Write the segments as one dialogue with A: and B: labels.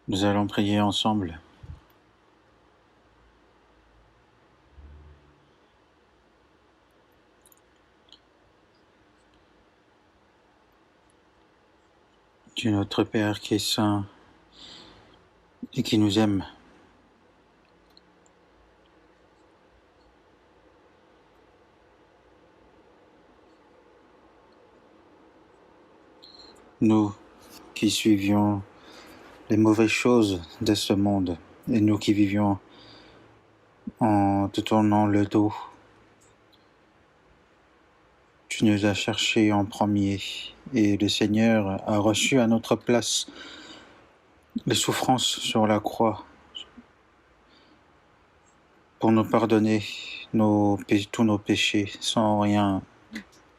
A: Nous allons prier ensemble. Dieu notre Père qui est saint et qui nous aime, nous qui suivions les mauvaises choses de ce monde et nous qui vivions en te tournant le dos, tu nous as cherchés en premier et le Seigneur a reçu à notre place les souffrances sur la croix pour nous pardonner tous nos péchés sans rien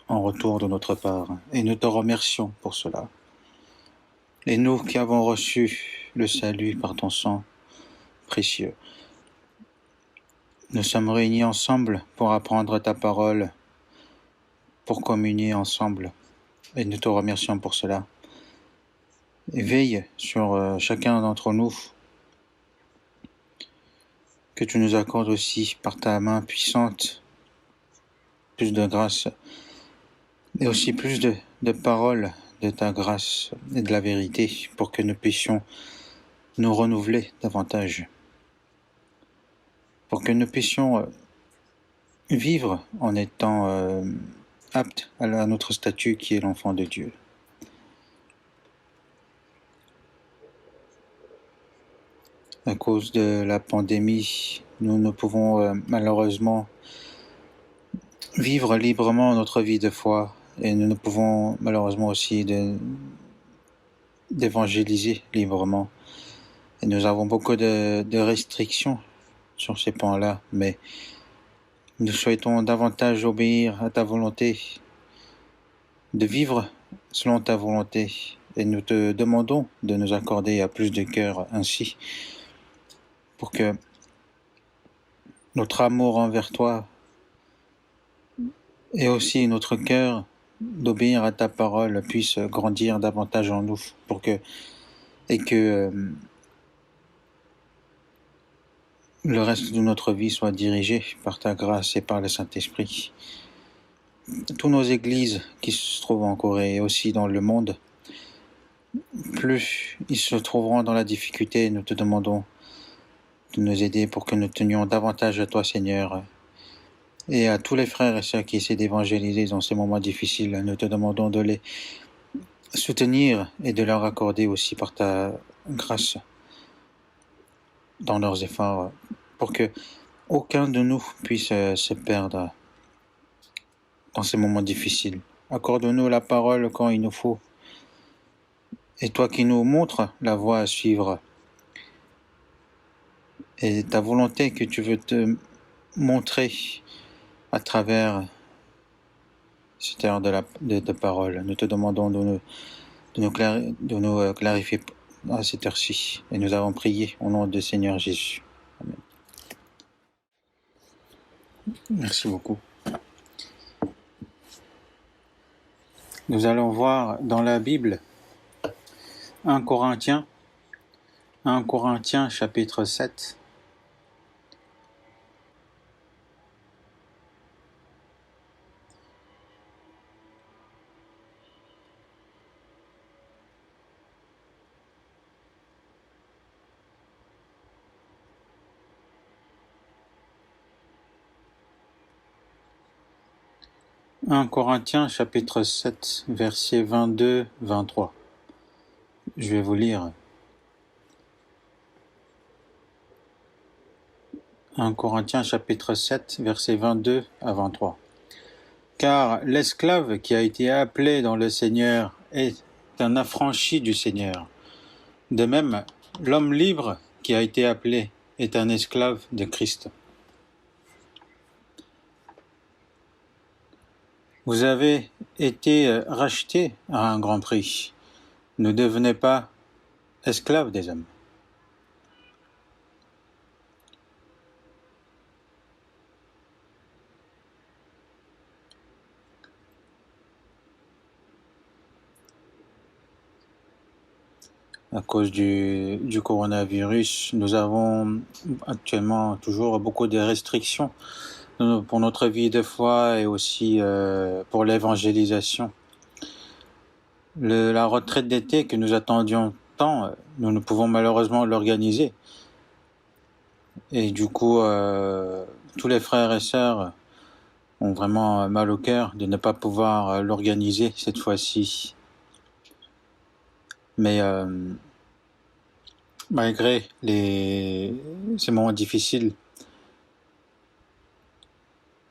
A: en retour de notre part. Et nous te remercions pour cela. Et nous qui avons reçu le salut par ton sang précieux, nous sommes réunis ensemble pour apprendre ta parole, pour communier ensemble. Et nous te remercions pour cela. Et veille sur chacun d'entre nous, que tu nous accordes aussi par ta main puissante plus de grâce et aussi plus de paroles de ta grâce et de la vérité pour que nous puissions nous renouveler davantage, pour que nous puissions vivre en étant aptes à notre statut qui est l'enfant de Dieu. À cause de la pandémie, nous ne pouvons malheureusement vivre librement notre vie de foi et nous ne pouvons malheureusement aussi d'évangéliser librement. Et nous avons beaucoup de restrictions sur ces points-là, mais nous souhaitons davantage obéir à ta volonté, de vivre selon ta volonté, et nous te demandons de nous accorder à plus de cœur ainsi, pour que notre amour envers toi et aussi notre cœur d'obéir à ta parole puisse grandir davantage en nous, et que le reste de notre vie soit dirigé par ta grâce et par le Saint-Esprit. Toutes nos églises qui se trouvent en Corée et aussi dans le monde, plus ils se trouveront dans la difficulté, nous te demandons de nous aider pour que nous tenions davantage à toi, Seigneur. Et à tous les frères et sœurs qui essaient d'évangéliser dans ces moments difficiles, nous te demandons de les soutenir et de leur accorder aussi par ta grâce dans leurs efforts, pour que aucun de nous puisse se perdre dans ces moments difficiles. Accorde-nous la parole quand il nous faut. Et toi qui nous montres la voie à suivre et ta volonté que tu veux te montrer à travers cette heure de parole, nous te demandons de nous clarifier à cette heure-ci. Et nous avons prié au nom du Seigneur Jésus. Amen. Merci beaucoup. Nous allons voir dans la Bible 1 Corinthiens chapitre 7. « 1 Corinthiens chapitre 7, versets 22-23. Je vais vous lire. 1 Corinthiens chapitre 7, versets 22 à 23. « Car l'esclave qui a été appelé dans le Seigneur est un affranchi du Seigneur. De même, l'homme libre qui a été appelé est un esclave de Christ. Vous avez été rachetés à un grand prix. Ne devenez pas esclaves des hommes. à cause du coronavirus. Nous avons actuellement toujours beaucoup de restrictions pour notre vie de foi et aussi pour l'évangélisation. La retraite d'été que nous attendions tant, nous ne pouvons malheureusement l'organiser. Et du coup, tous les frères et sœurs ont vraiment mal au cœur de ne pas pouvoir l'organiser cette fois-ci. Mais malgré ces moments difficiles,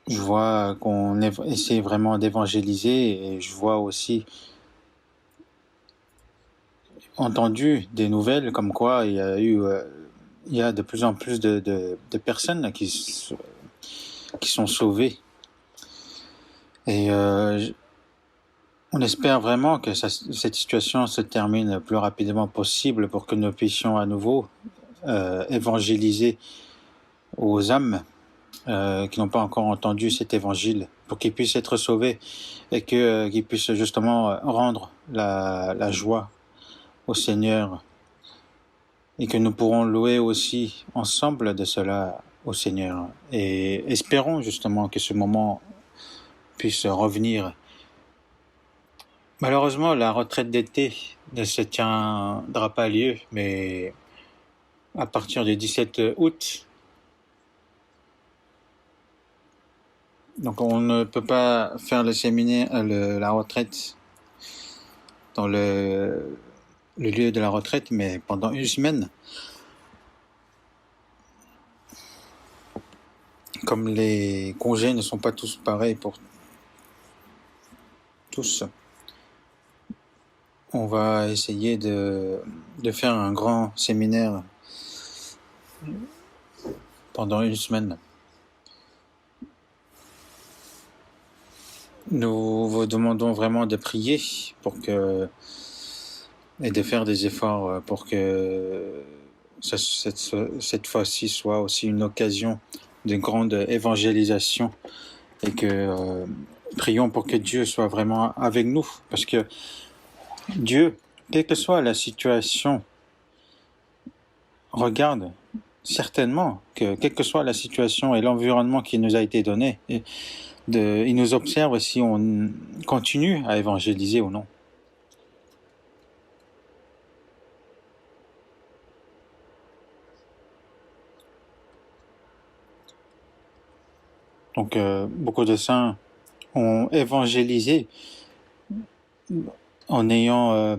A: je vois qu'on essaie vraiment d'évangéliser et je vois aussi entendu des nouvelles comme quoi il y a de plus en plus de personnes qui sont sauvées. Et on espère vraiment que cette situation se termine le plus rapidement possible pour que nous puissions à nouveau évangéliser aux âmes qui n'ont pas encore entendu cet évangile, pour qu'ils puissent être sauvés et qu'ils puissent justement rendre la joie au Seigneur et que nous pourrons louer aussi ensemble de cela au Seigneur. Et espérons justement que ce moment puisse revenir. Malheureusement, la retraite d'été ne se tiendra pas lieu, mais à partir du 17 août. Donc on ne peut pas faire le séminaire, la retraite dans le lieu de la retraite, mais pendant une semaine. Comme les congés ne sont pas tous pareils pour tous, on va essayer de faire un grand séminaire pendant une semaine. Nous vous demandons vraiment de prier et de faire des efforts pour que cette fois-ci soit aussi une occasion de grande évangélisation et que prions pour que Dieu soit vraiment avec nous, parce que Dieu, quelle que soit la situation, regarde certainement que quelle que soit la situation et l'environnement qui nous a été donné, il nous observe si on continue à évangéliser ou non. Donc beaucoup de saints ont évangélisé en ayant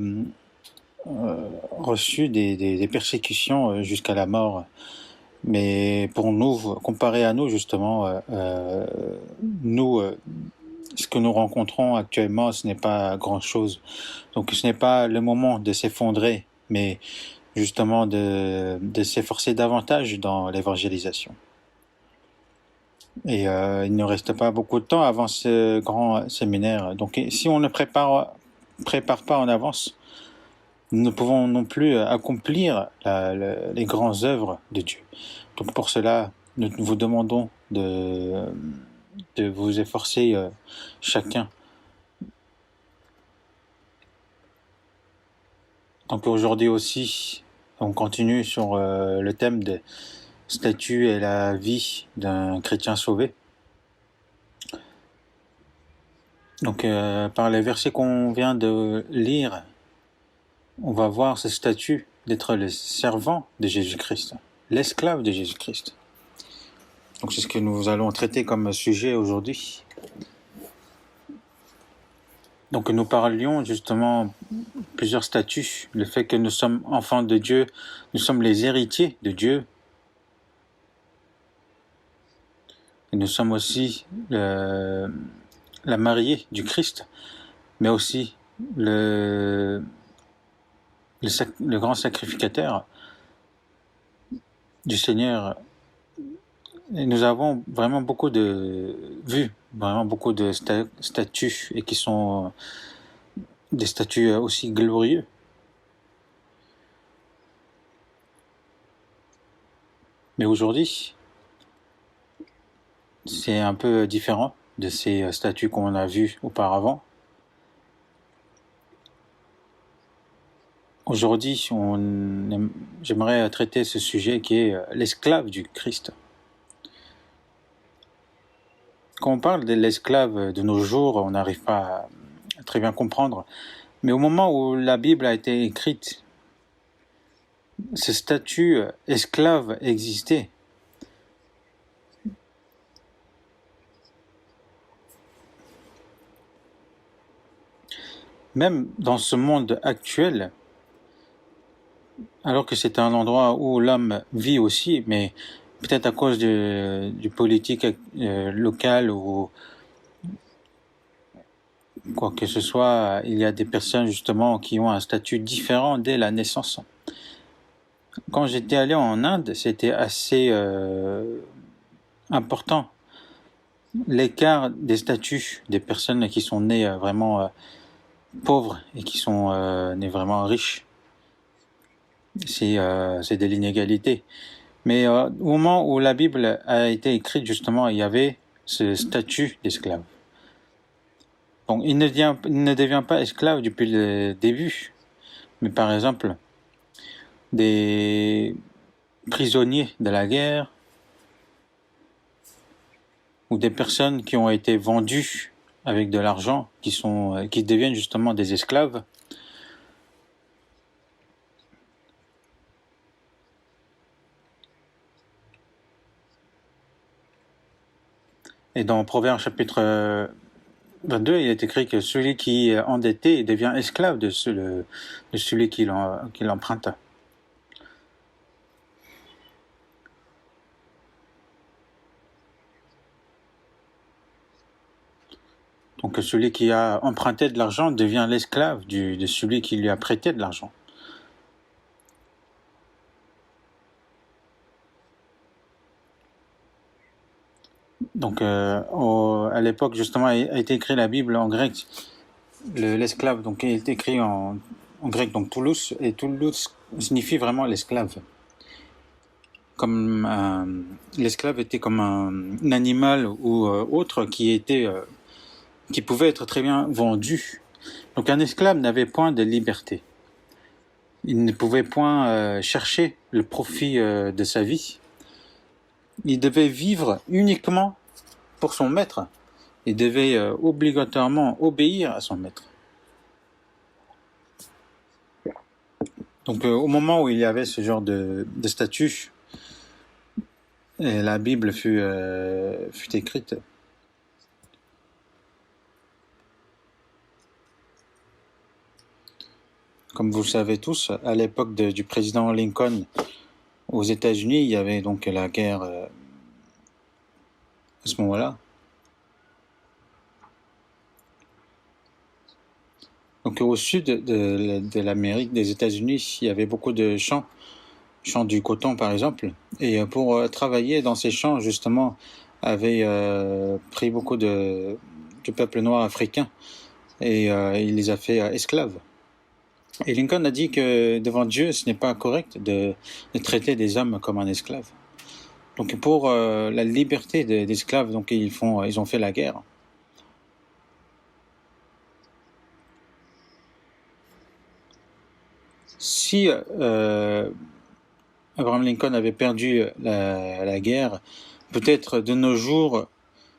A: reçu des persécutions jusqu'à la mort. Mais pour nous, comparé à nous justement, nous, ce que nous rencontrons actuellement, ce n'est pas grand-chose. Donc ce n'est pas le moment de s'effondrer, mais justement de s'efforcer davantage dans l'évangélisation. Et il ne reste pas beaucoup de temps avant ce grand séminaire. Donc si on ne prépare pas en avance, nous ne pouvons non plus accomplir les grandes œuvres de Dieu. Donc pour cela, nous vous demandons de vous efforcer chacun. Donc aujourd'hui aussi, on continue sur le thème des statut et la vie d'un chrétien sauvé. Donc par les versets qu'on vient de lire, on va voir ce statut d'être le servant de Jésus-Christ, l'esclave de Jésus-Christ. Donc c'est ce que nous allons traiter comme sujet aujourd'hui. Donc nous parlions justement plusieurs statuts, le fait que nous sommes enfants de Dieu, nous sommes les héritiers de Dieu, et nous sommes aussi la mariée du Christ, mais aussi le grand sacrificateur du Seigneur. Et nous avons vraiment beaucoup de statuts, et qui sont des statuts aussi glorieux. Mais aujourd'hui, c'est un peu différent de ces statuts qu'on a vus auparavant. Aujourd'hui, j'aimerais traiter ce sujet qui est l'esclave du Christ. Quand on parle de l'esclave de nos jours, on n'arrive pas à très bien comprendre. Mais au moment où la Bible a été écrite, ce statut esclave existait. Même dans ce monde actuel, alors que c'est un endroit où l'homme vit aussi, mais peut-être à cause du politique local ou quoi que ce soit, il y a des personnes justement qui ont un statut différent dès la naissance. Quand j'étais allé en Inde, c'était assez important. L'écart des statuts des personnes qui sont nées vraiment pauvres et qui sont nées vraiment riches, c'est de l'inégalité. Mais au moment où la Bible a été écrite, justement, il y avait ce statut d'esclave. Donc il ne devient pas esclave depuis le début. Mais par exemple, des prisonniers de la guerre ou des personnes qui ont été vendues avec de l'argent, qui deviennent justement des esclaves. Et dans Proverbes chapitre 22, il est écrit que celui qui est endetté devient esclave de celui qui l'emprunte. Donc celui qui a emprunté de l'argent devient l'esclave de celui qui lui a prêté de l'argent. Donc à l'époque justement a été écrit la Bible en grec. L'esclave donc est écrit en grec, donc Toulouse, et Toulouse signifie vraiment l'esclave. Comme l'esclave était comme un animal ou autre qui pouvait être très bien vendu. Donc un esclave n'avait point de liberté. Il ne pouvait point chercher le profit de sa vie. Il devait vivre uniquement pour son maître. Il devait obligatoirement obéir à son maître. Donc au moment où il y avait ce genre de statut, et la Bible fut écrite. Comme vous le savez tous, à l'époque du président Lincoln aux États-Unis, il y avait donc la guerre à ce moment-là. Donc au sud de l'Amérique, des États-Unis, il y avait beaucoup de champs du coton par exemple, et pour travailler dans ces champs justement, avait pris beaucoup du peuple noir africain et il les a fait esclaves. Et Lincoln a dit que devant Dieu, ce n'est pas correct de traiter des hommes comme un esclave. Donc pour la liberté des esclaves, donc ils ont fait la guerre. Si Abraham Lincoln avait perdu la guerre, peut-être de nos jours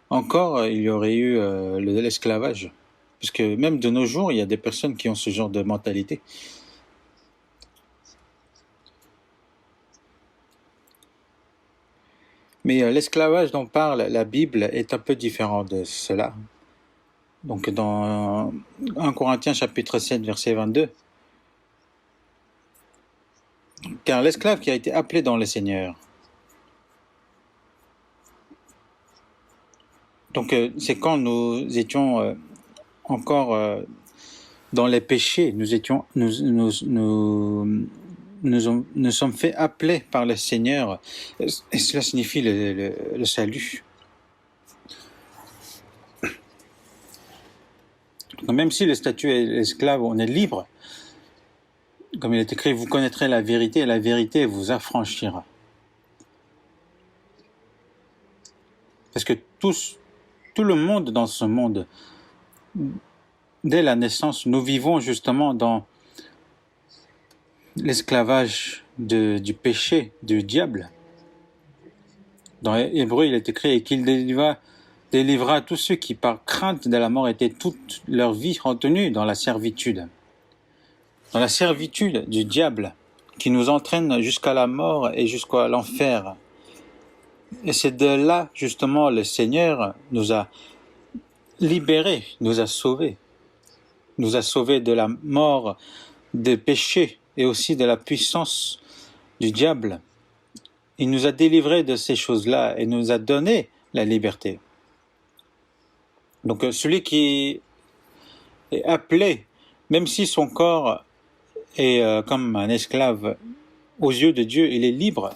A: encore, il y aurait eu l'esclavage. Parce que même de nos jours, il y a des personnes qui ont ce genre de mentalité. Mais l'esclavage dont parle la Bible est un peu différent de cela. Donc dans 1 Corinthiens chapitre 7 verset 22, car l'esclave qui a été appelé dans le Seigneur. Donc c'est quand nous étions encore dans les péchés, nous sommes fait appeler par le Seigneur, et cela signifie le salut. Donc, même si le statut est esclave, on est libre. Comme il est écrit, vous connaîtrez la vérité et la vérité vous affranchira. Parce que tout le monde dans ce monde, dès la naissance, nous vivons justement dans l'esclavage du péché, du diable. Dans Hébreu, il est écrit et qu'il délivra tous ceux qui, par crainte de la mort, étaient toute leur vie retenus dans la servitude. Dans la servitude du diable, qui nous entraîne jusqu'à la mort et jusqu'à l'enfer. Et c'est de là, justement, le Seigneur nous a libérés, nous a sauvés de la mort, des péchés et aussi de la puissance du diable. Il nous a délivrés de ces choses-là et nous a donné la liberté. Donc celui qui est appelé, même si son corps est comme un esclave aux yeux de Dieu, il est libre.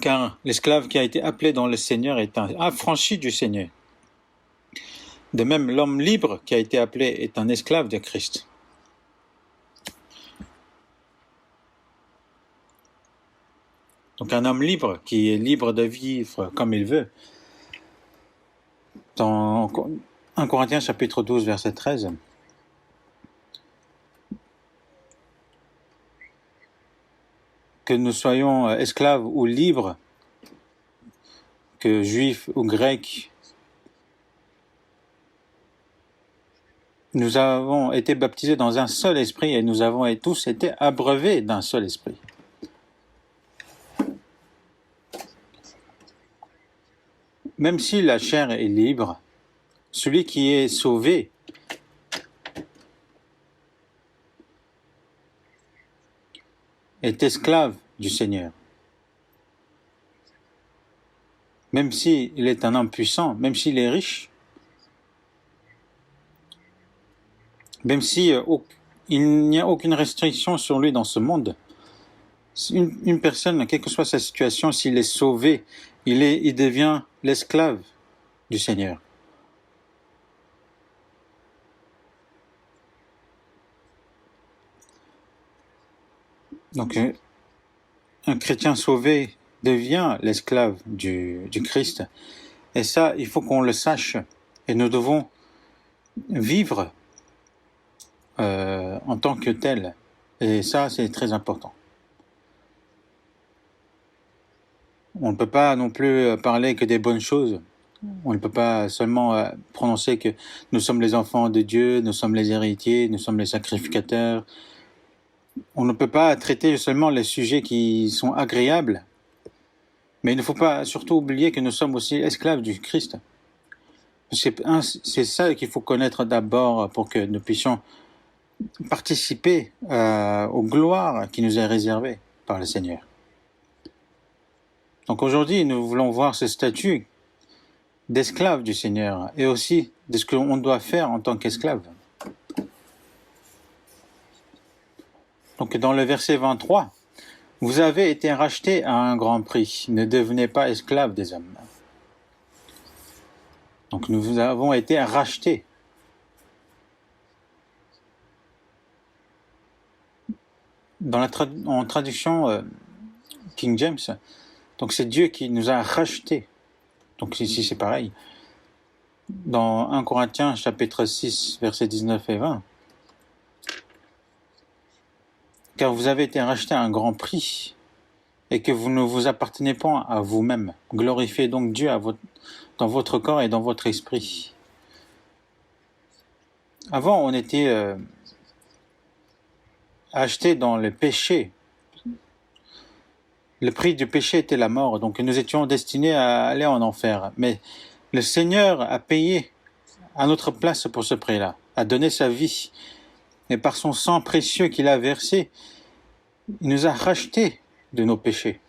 A: Car l'esclave qui a été appelé dans le Seigneur est un affranchi du Seigneur. De même, l'homme libre qui a été appelé est un esclave de Christ. Donc un homme libre qui est libre de vivre comme il veut. Dans 1 Corinthiens chapitre 12 verset 13, que nous soyons esclaves ou libres, que juifs ou grecs, nous avons été baptisés dans un seul esprit et nous avons tous été abreuvés d'un seul esprit. Même si la chair est libre, celui qui est sauvé est esclave du Seigneur. Même s'il est un homme puissant, même s'il est riche, même si il n'y a aucune restriction sur lui dans ce monde, une personne, quelle que soit sa situation, s'il est sauvé, il devient l'esclave du Seigneur. Donc, un chrétien sauvé devient l'esclave du Christ. Et ça, il faut qu'on le sache. Et nous devons vivre en tant que tel. Et ça, c'est très important. On ne peut pas non plus parler que des bonnes choses. On ne peut pas seulement prononcer que nous sommes les enfants de Dieu, nous sommes les héritiers, nous sommes les sacrificateurs. On ne peut pas traiter seulement les sujets qui sont agréables, mais il ne faut pas surtout oublier que nous sommes aussi esclaves du Christ. C'est ça qu'il faut connaître d'abord pour que nous puissions participer aux gloires qui nous est réservées par le Seigneur. Donc aujourd'hui, nous voulons voir ce statut d'esclave du Seigneur et aussi de ce qu'on doit faire en tant qu'esclave. Donc dans le verset 23, « Vous avez été rachetés à un grand prix, ne devenez pas esclaves des hommes. » Donc nous avons été rachetés. En traduction King James, donc c'est Dieu qui nous a rachetés. Donc ici c'est pareil. Dans 1 Corinthiens chapitre 6, versets 19 et 20, car vous avez été rachetés à un grand prix et que vous ne vous appartenez pas à vous-même. Glorifiez donc Dieu dans votre corps et dans votre esprit. Avant, on était achetés dans le péché. Le prix du péché était la mort, donc nous étions destinés à aller en enfer. Mais le Seigneur a payé à notre place pour ce prix-là, a donné sa vie. Et par son sang précieux qu'il a versé, il nous a rachetés de nos péchés.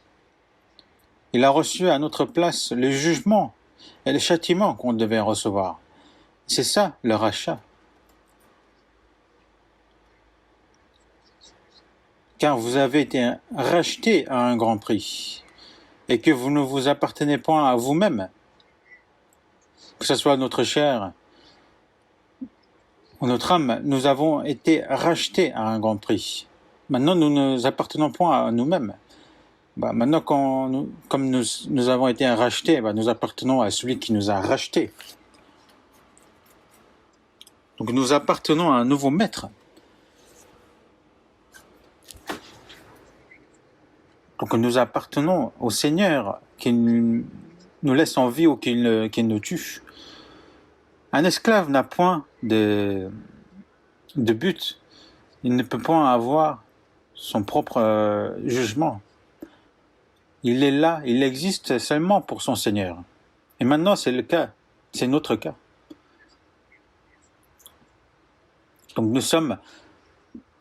A: Il a reçu à notre place le jugement et le châtiment qu'on devait recevoir. C'est ça le rachat. Car vous avez été rachetés à un grand prix et que vous ne vous appartenez pas à vous-même, que ce soit notre chair ou notre âme, nous avons été rachetés à un grand prix. Maintenant, nous ne nous appartenons pas à nous-mêmes. Maintenant, comme nous avons été rachetés, nous appartenons à celui qui nous a rachetés. Donc nous appartenons à un nouveau maître. Donc nous appartenons au Seigneur qui nous laisse en vie ou qui nous tue. Un esclave n'a point de but. Il ne peut point avoir son propre jugement. Il est là, il existe seulement pour son Seigneur. Et maintenant c'est le cas, c'est notre cas. Donc nous sommes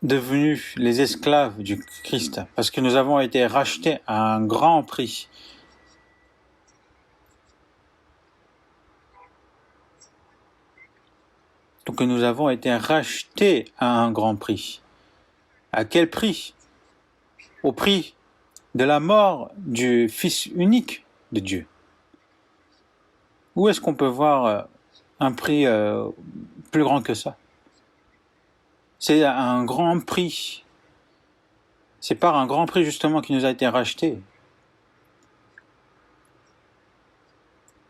A: devenus les esclaves du Christ parce que nous avons été rachetés à un grand prix. Donc nous avons été rachetés à un grand prix. À quel prix? Au prix de la mort du Fils unique de Dieu. Où est-ce qu'on peut voir un prix plus grand que ça? C'est un grand prix. C'est par un grand prix justement qui nous a été racheté.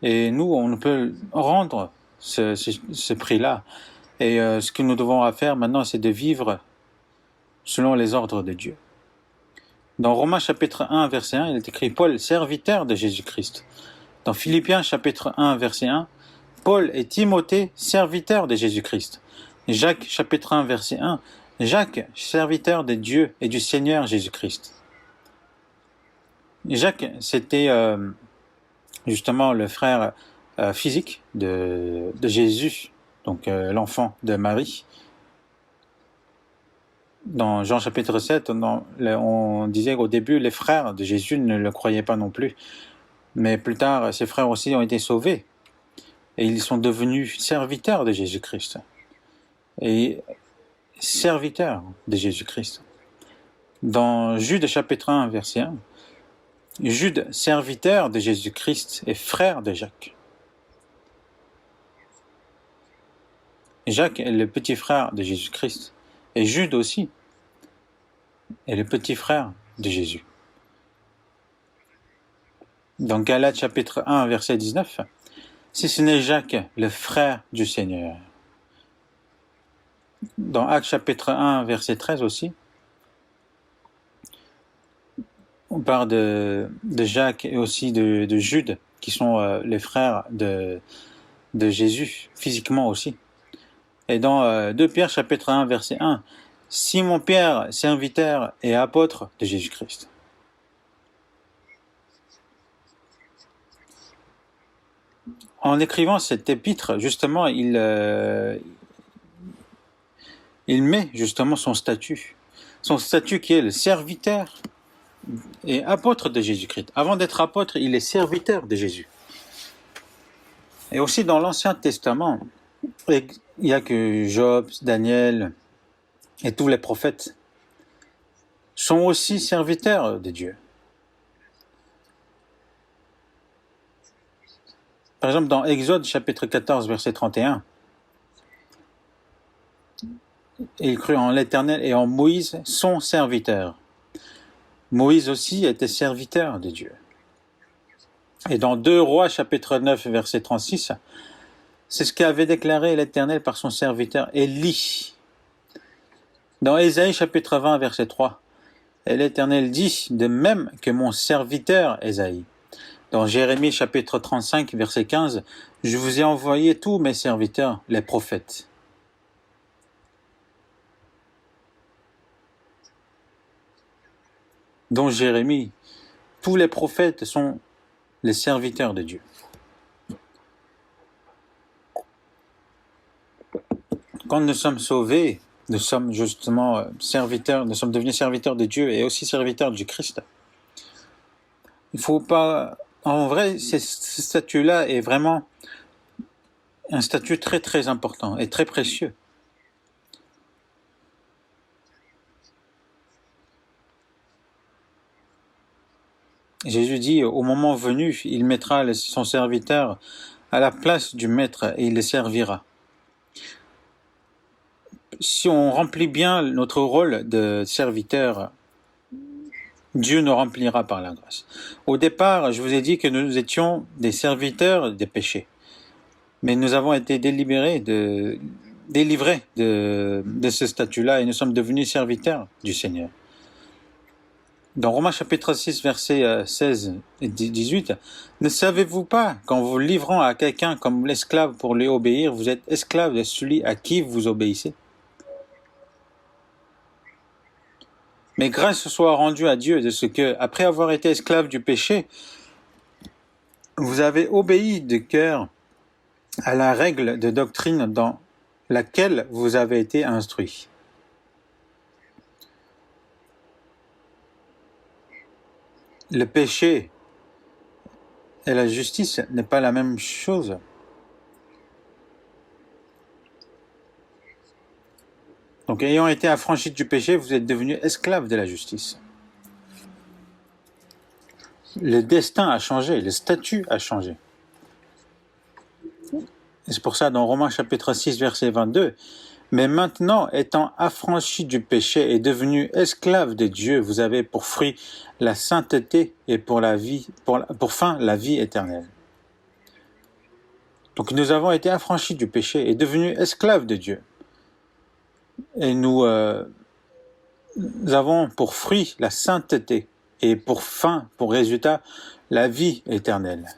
A: Et nous, on peut rendre ce prix-là. Et ce que nous devons faire maintenant, c'est de vivre selon les ordres de Dieu. Dans Romains chapitre 1, verset 1, il est écrit « Paul, serviteur de Jésus-Christ ». Dans Philippiens chapitre 1, verset 1, « Paul et Timothée, serviteurs de Jésus-Christ ». Jacques chapitre 1, verset 1, « Jacques, serviteur de Dieu et du Seigneur Jésus-Christ ». Jacques, c'était justement le frère physique de Jésus, donc l'enfant de Marie. Dans Jean chapitre 7, on disait qu'au début, les frères de Jésus ne le croyaient pas non plus. Mais plus tard, ses frères aussi ont été sauvés. Et ils sont devenus serviteurs de Jésus-Christ. Et serviteurs de Jésus-Christ. Dans Jude chapitre 1, verset 1, Jude, serviteur de Jésus-Christ et frère de Jacques. Jacques est le petit frère de Jésus-Christ. Et Jude aussi est le petit frère de Jésus. Dans Galates chapitre 1, verset 19, si ce n'est Jacques, le frère du Seigneur. Dans Actes chapitre 1, verset 13 aussi, on parle de Jacques et aussi de Jude, qui sont les frères de Jésus, physiquement aussi. Et dans 2 Pierre chapitre 1, verset 1, Simon-Pierre, serviteur et apôtre de Jésus-Christ. En écrivant cet épître, justement, il met justement son statut qui est le serviteur et apôtre de Jésus-Christ. Avant d'être apôtre, il est serviteur de Jésus. Et aussi dans l'Ancien Testament, il n'y a que Job, Daniel et tous les prophètes sont aussi serviteurs de Dieu. Par exemple, dans Exode chapitre 14, verset 31, il crut en l'Éternel et en Moïse, son serviteur. Moïse aussi était serviteur de Dieu. Et dans 2 Rois chapitre 9, verset 36, c'est ce qu'avait déclaré l'Éternel par son serviteur Élie. Dans Ésaïe chapitre 20, verset 3, et l'Éternel dit, de même que mon serviteur Ésaïe. Dans Jérémie chapitre 35, verset 15, je vous ai envoyé tous mes serviteurs, les prophètes. Dans Jérémie, tous les prophètes sont les serviteurs de Dieu. Quand nous sommes sauvés, nous sommes justement serviteurs, nous sommes devenus serviteurs de Dieu et aussi serviteurs du Christ. Il ne faut pas... En vrai, ce statut-là est vraiment un statut très très important et très précieux. Jésus dit, au moment venu, il mettra son serviteur à la place du maître et il le servira. Si on remplit bien notre rôle de serviteur, Dieu nous remplira par la grâce. Au départ, je vous ai dit que nous étions des serviteurs des péchés. Mais nous avons été délibérés de délivrés de ce statut-là et nous sommes devenus serviteurs du Seigneur. Dans Romains chapitre 6, versets 16 et 18, « Ne savez-vous pas qu'en vous livrant à quelqu'un comme l'esclave pour lui obéir, vous êtes esclave de celui à qui vous obéissez ? Mais grâce soit rendue à Dieu de ce que, après avoir été esclave du péché, vous avez obéi de cœur à la règle de doctrine dans laquelle vous avez été instruit. » Le péché et la justice n'est pas la même chose. Donc, ayant été affranchis du péché, vous êtes devenus esclaves de la justice. Le destin a changé, le statut a changé. Et c'est pour ça, dans Romains chapitre 6, verset 22, « Mais maintenant, étant affranchis du péché et devenus esclaves de Dieu, vous avez pour fruit la sainteté et pour fin la vie éternelle. » Donc nous avons été affranchis du péché et devenus esclaves de Dieu. Et nous avons pour fruit la sainteté et pour fin, pour résultat, la vie éternelle.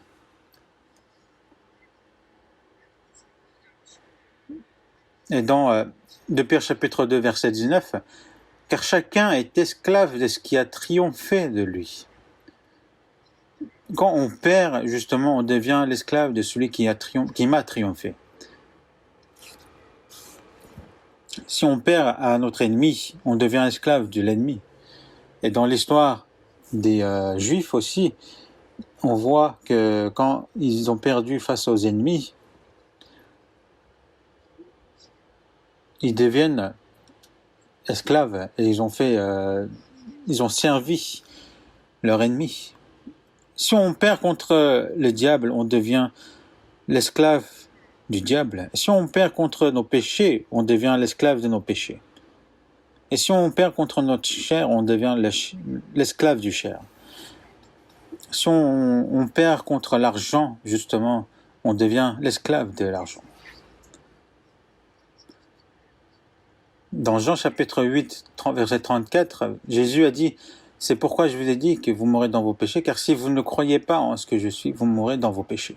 A: Et dans 2 Pierre chapitre 2, verset 19, « Car chacun est esclave de ce qui a triomphé de lui. » Quand on perd, justement, on devient l'esclave de celui qui m'a triomphé. Si on perd à notre ennemi, on devient esclave de l'ennemi. Et dans l'histoire des Juifs aussi, on voit que quand ils ont perdu face aux ennemis, ils deviennent esclaves et ils ont servi leur ennemi. Si on perd contre le diable, on devient l'esclave du diable. Si on perd contre nos péchés, on devient l'esclave de nos péchés. Et si on perd contre notre chair, on devient l'esclave du chair. Si on perd contre l'argent, justement, on devient l'esclave de l'argent. Dans Jean chapitre 8, verset 34, Jésus a dit « C'est pourquoi je vous ai dit que vous mourrez dans vos péchés, car si vous ne croyez pas en ce que je suis, vous mourrez dans vos péchés. »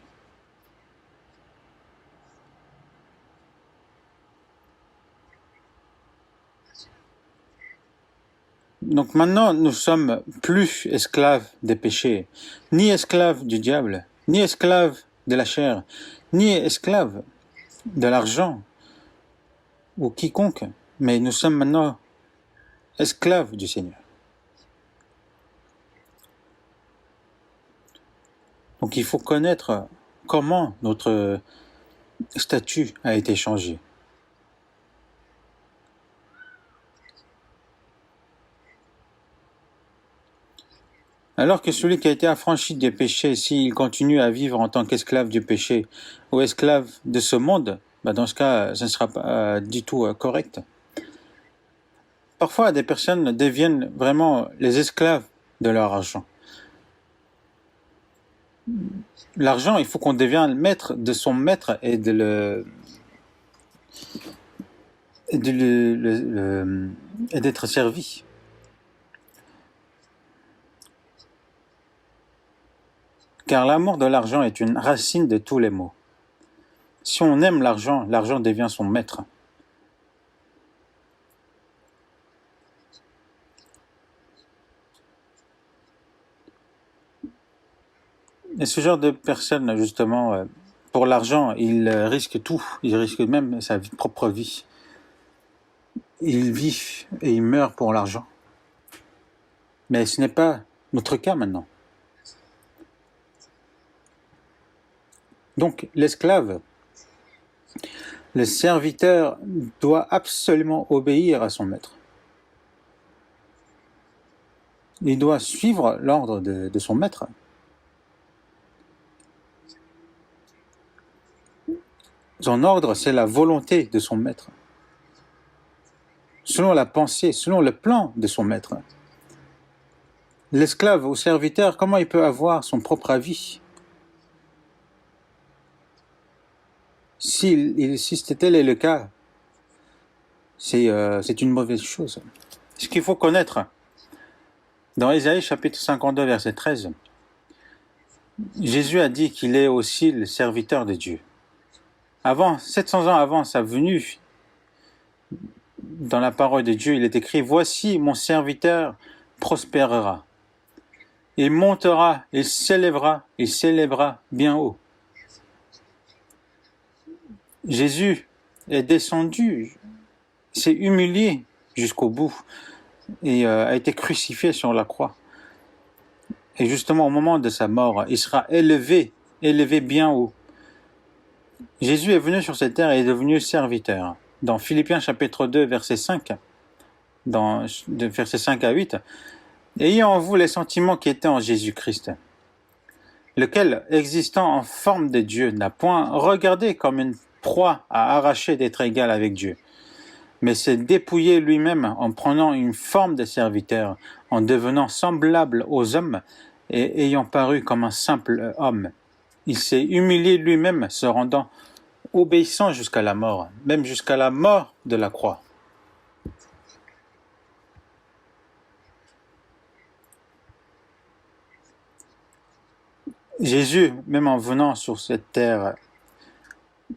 A: Donc maintenant, nous sommes plus esclaves des péchés, ni esclaves du diable, ni esclaves de la chair, ni esclaves de l'argent ou quiconque, mais nous sommes maintenant esclaves du Seigneur. Donc il faut connaître comment notre statut a été changé. Alors que celui qui a été affranchi des péchés, s'il continue à vivre en tant qu'esclave du péché ou esclave de ce monde, dans ce cas, ce ne sera pas du tout correct. Parfois, des personnes deviennent vraiment les esclaves de leur argent. L'argent, il faut qu'on devienne maître de son maître et d'être servi. Car l'amour de l'argent est une racine de tous les maux. Si on aime l'argent, l'argent devient son maître. Et ce genre de personnes, justement, pour l'argent, ils risquent tout. Ils risquent même sa propre vie. Ils vivent et ils meurent pour l'argent. Mais ce n'est pas notre cas maintenant. Donc, l'esclave, le serviteur doit absolument obéir à son maître. Il doit suivre l'ordre de son maître. Son ordre, c'est la volonté de son maître. Selon la pensée, selon le plan de son maître. L'esclave au serviteur, comment il peut avoir son propre avis ? Si tel est le cas, c'est une mauvaise chose. Ce qu'il faut connaître, dans Ésaïe chapitre 52, verset 13, Jésus a dit qu'il est aussi le serviteur de Dieu. 700 ans avant sa venue, dans la parole de Dieu, il est écrit « Voici mon serviteur prospérera. Il montera, il s'élèvera bien haut. » Jésus est descendu, s'est humilié jusqu'au bout et a été crucifié sur la croix. Et justement, au moment de sa mort, il sera élevé bien haut. Jésus est venu sur cette terre et est devenu serviteur. Dans Philippiens chapitre 2, verset 5, de versets 5 à 8, « Ayez en vous les sentiments qui étaient en Jésus-Christ, lequel, existant en forme de Dieu, n'a point regardé comme une proie à arracher d'être égal avec Dieu, mais s'est dépouillé lui-même en prenant une forme de serviteur, en devenant semblable aux hommes et ayant paru comme un simple homme. Il s'est humilié lui-même, se rendant obéissant jusqu'à la mort, même jusqu'à la mort de la croix. » Jésus, même en venant sur cette terre,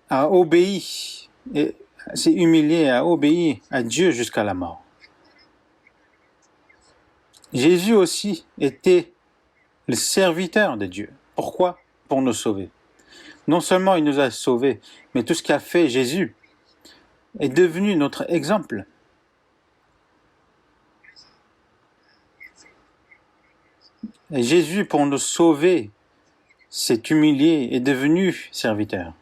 A: a obéi, et s'est humilié, a obéi à Dieu jusqu'à la mort. Jésus aussi était le serviteur de Dieu. Pourquoi ? Pour nous sauver. Non seulement il nous a sauvés, mais tout ce qu'a fait Jésus est devenu notre exemple. Et Jésus, pour nous sauver, s'est humilié, est devenu serviteur.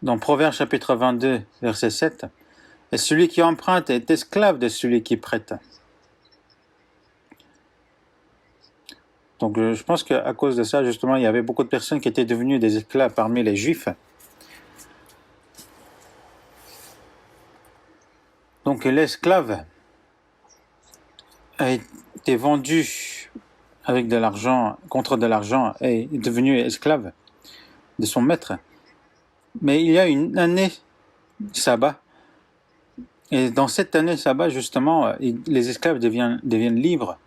A: Dans Proverbes chapitre 22, verset 7, « Et celui qui emprunte est esclave de celui qui prête. » Donc je pense qu'à cause de ça, justement, il y avait beaucoup de personnes qui étaient devenues des esclaves parmi les Juifs. Donc l'esclave a été vendu avec de l'argent, contre de l'argent, et est devenu esclave de son maître. Mais il y a une année sabbat, et dans cette année sabbat, justement, les esclaves deviennent libres.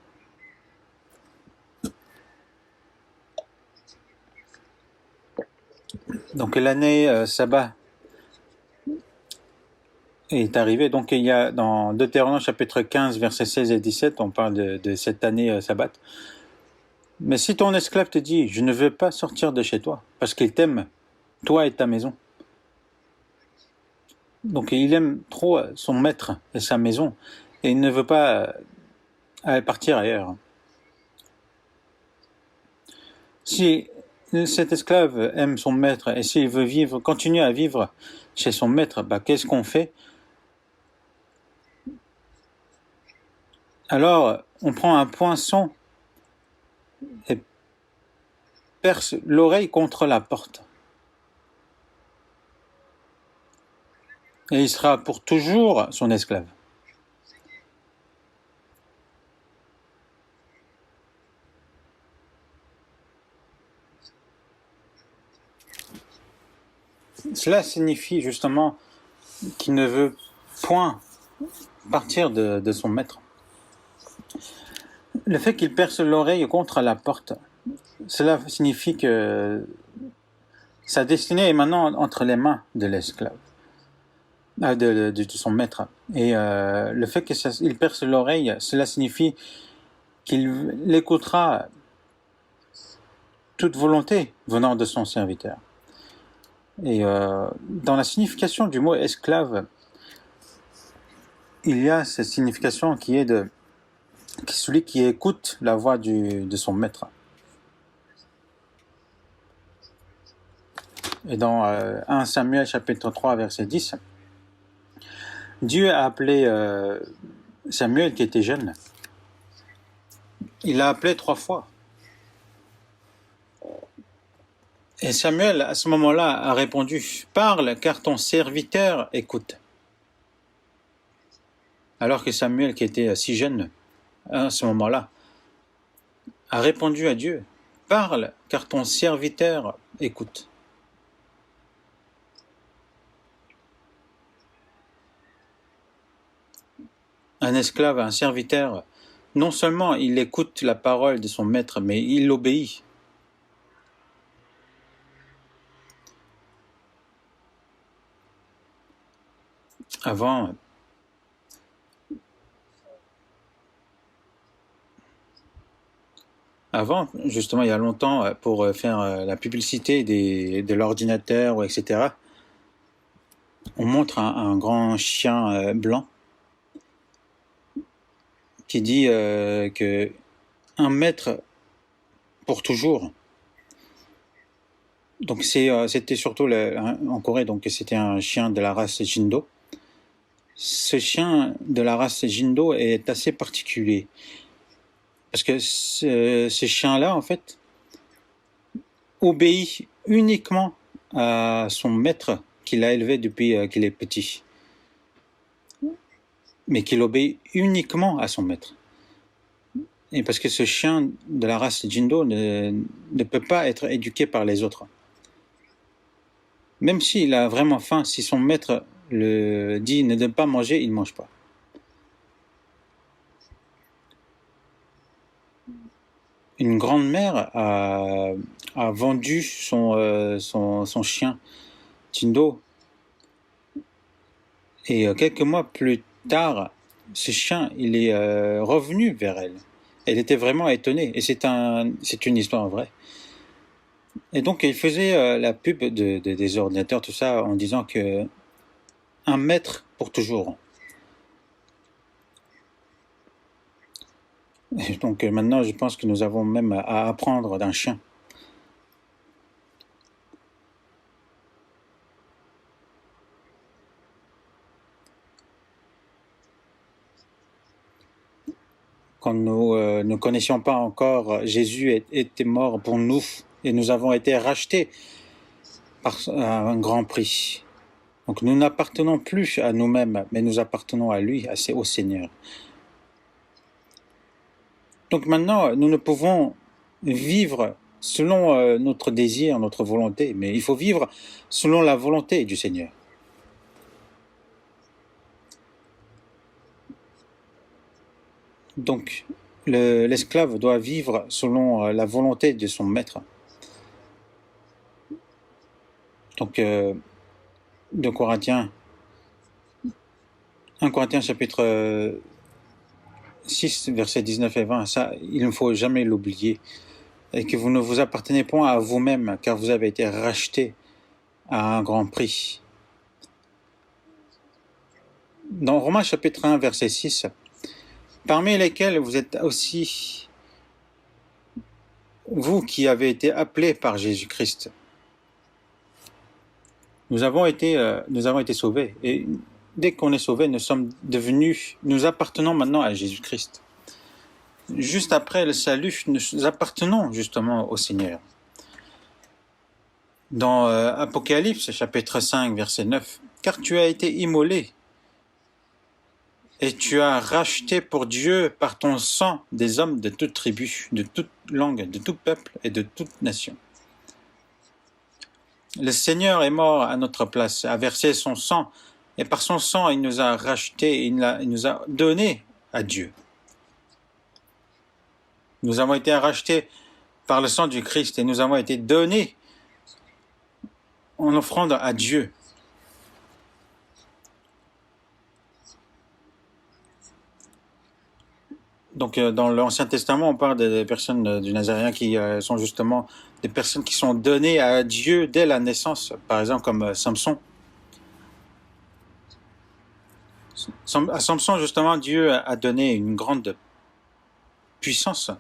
A: Donc l'année sabbat est arrivée. Donc il y a dans Deutéronome chapitre 15, versets 16 et 17, on parle de cette année sabbat. Mais si ton esclave te dit « Je ne veux pas sortir de chez toi, parce qu'il t'aime, toi et ta maison. » Donc il aime trop son maître et sa maison, et il ne veut pas partir ailleurs. Si cet esclave aime son maître, et s'il veut continuer à vivre chez son maître, qu'est-ce qu'on fait ? Alors, on prend un poinçon et perce l'oreille contre la porte. Et il sera pour toujours son esclave. Cela signifie justement qu'il ne veut point partir de son maître. Le fait qu'il perce l'oreille contre la porte, cela signifie que sa destinée est maintenant entre les mains de l'esclave, de son maître. Et le fait qu'il perce l'oreille, cela signifie qu'il l'écoutera toute volonté venant de son serviteur. Et dans la signification du mot esclave, il y a cette signification qui est celui qui écoute la voix de son maître. Et dans 1 Samuel chapitre 3 verset 10, Dieu a appelé Samuel qui était jeune. Il l'a appelé 3 fois. Et Samuel, à ce moment-là, a répondu « Parle, car ton serviteur écoute. » Alors que Samuel, qui était si jeune à ce moment-là, a répondu à Dieu « Parle, car ton serviteur écoute. » Un esclave, un serviteur, non seulement il écoute la parole de son maître, mais il l'obéit. Avant, justement, il y a longtemps, pour faire la publicité de l'ordinateur, etc., on montre un grand chien blanc qui dit que un maître pour toujours. Donc c'était surtout en Corée, donc c'était un chien de la race Jindo. Ce chien de la race Jindo est assez particulier parce que ce chien-là, en fait, obéit uniquement à son maître qu'il a élevé depuis qu'il est petit, mais qu'il obéit uniquement à son maître. Et parce que ce chien de la race Jindo ne peut pas être éduqué par les autres. Même s'il a vraiment faim, si son maître le dit ne pas manger, il ne mange pas. Une grande-mère a vendu son chien Tindo. Et quelques mois plus tard, ce chien, il est revenu vers elle. Elle était vraiment étonnée. Et c'est une histoire vraie. Et donc, il faisait la pub des ordinateurs, tout ça, en disant que un maître pour toujours. Et donc, maintenant, je pense que nous avons même à apprendre d'un chien. Quand nous ne connaissions pas encore, Jésus était mort pour nous et nous avons été rachetés par un grand prix. Donc nous n'appartenons plus à nous-mêmes, mais nous appartenons à lui, au Seigneur. Donc maintenant, nous ne pouvons vivre selon notre désir, notre volonté, mais il faut vivre selon la volonté du Seigneur. Donc l'esclave doit vivre selon la volonté de son maître. Donc 1 Corinthiens chapitre 6, versets 19 et 20, ça, il ne faut jamais l'oublier. Et que vous ne vous appartenez point à vous-même, car vous avez été rachetés à un grand prix. Dans Romains chapitre 1, verset 6, parmi lesquels vous êtes aussi vous qui avez été appelés par Jésus-Christ. Nous avons été sauvés. Et dès qu'on est sauvés, nous appartenons maintenant à Jésus-Christ. Juste après le salut, nous appartenons justement au Seigneur. Dans Apocalypse, chapitre 5, verset 9, « Car tu as été immolé, et tu as racheté pour Dieu par ton sang des hommes de toute tribu, de toute langue, de tout peuple et de toute nation. » Le Seigneur est mort à notre place, a versé son sang, et par son sang, il nous a rachetés, il nous a donné à Dieu. Nous avons été rachetés par le sang du Christ et nous avons été donnés en offrande à Dieu. Donc dans l'Ancien Testament, on parle des personnes du Nazaréen qui sont justement des personnes qui sont données à Dieu dès la naissance, par exemple comme Samson. À Samson, justement, Dieu a donné une grande puissance.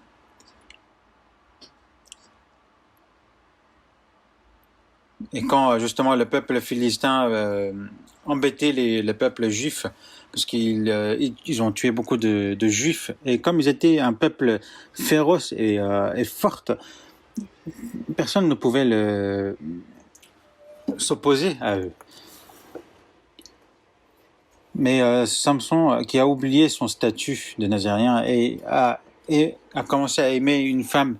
A: Et quand justement le peuple philistin embêtait le peuple juif, parce qu'ils ont tué beaucoup de juifs, et comme ils étaient un peuple féroce et fort, personne ne pouvait s'opposer à eux. Mais Samson, qui a oublié son statut de Nazaréen et a commencé à aimer une femme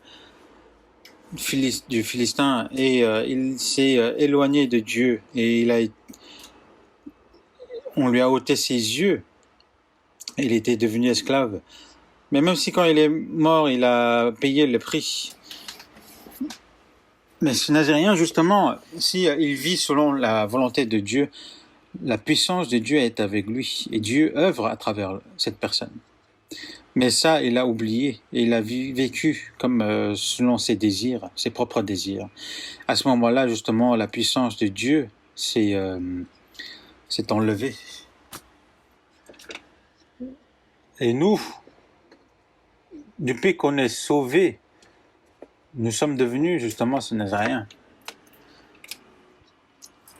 A: du Philistin, et il s'est éloigné de Dieu, et on lui a ôté ses yeux, il était devenu esclave. Mais même si quand il est mort, il a payé le prix. Mais ce Nazaréen, justement, si il vit selon la volonté de Dieu, la puissance de Dieu est avec lui. Et Dieu œuvre à travers cette personne. Mais ça, il a oublié. Et il a vécu comme selon ses désirs, ses propres désirs. À ce moment-là, justement, la puissance de Dieu s'est enlevée. Et nous, depuis qu'on est sauvés, nous sommes devenus justement ce Nazaréen.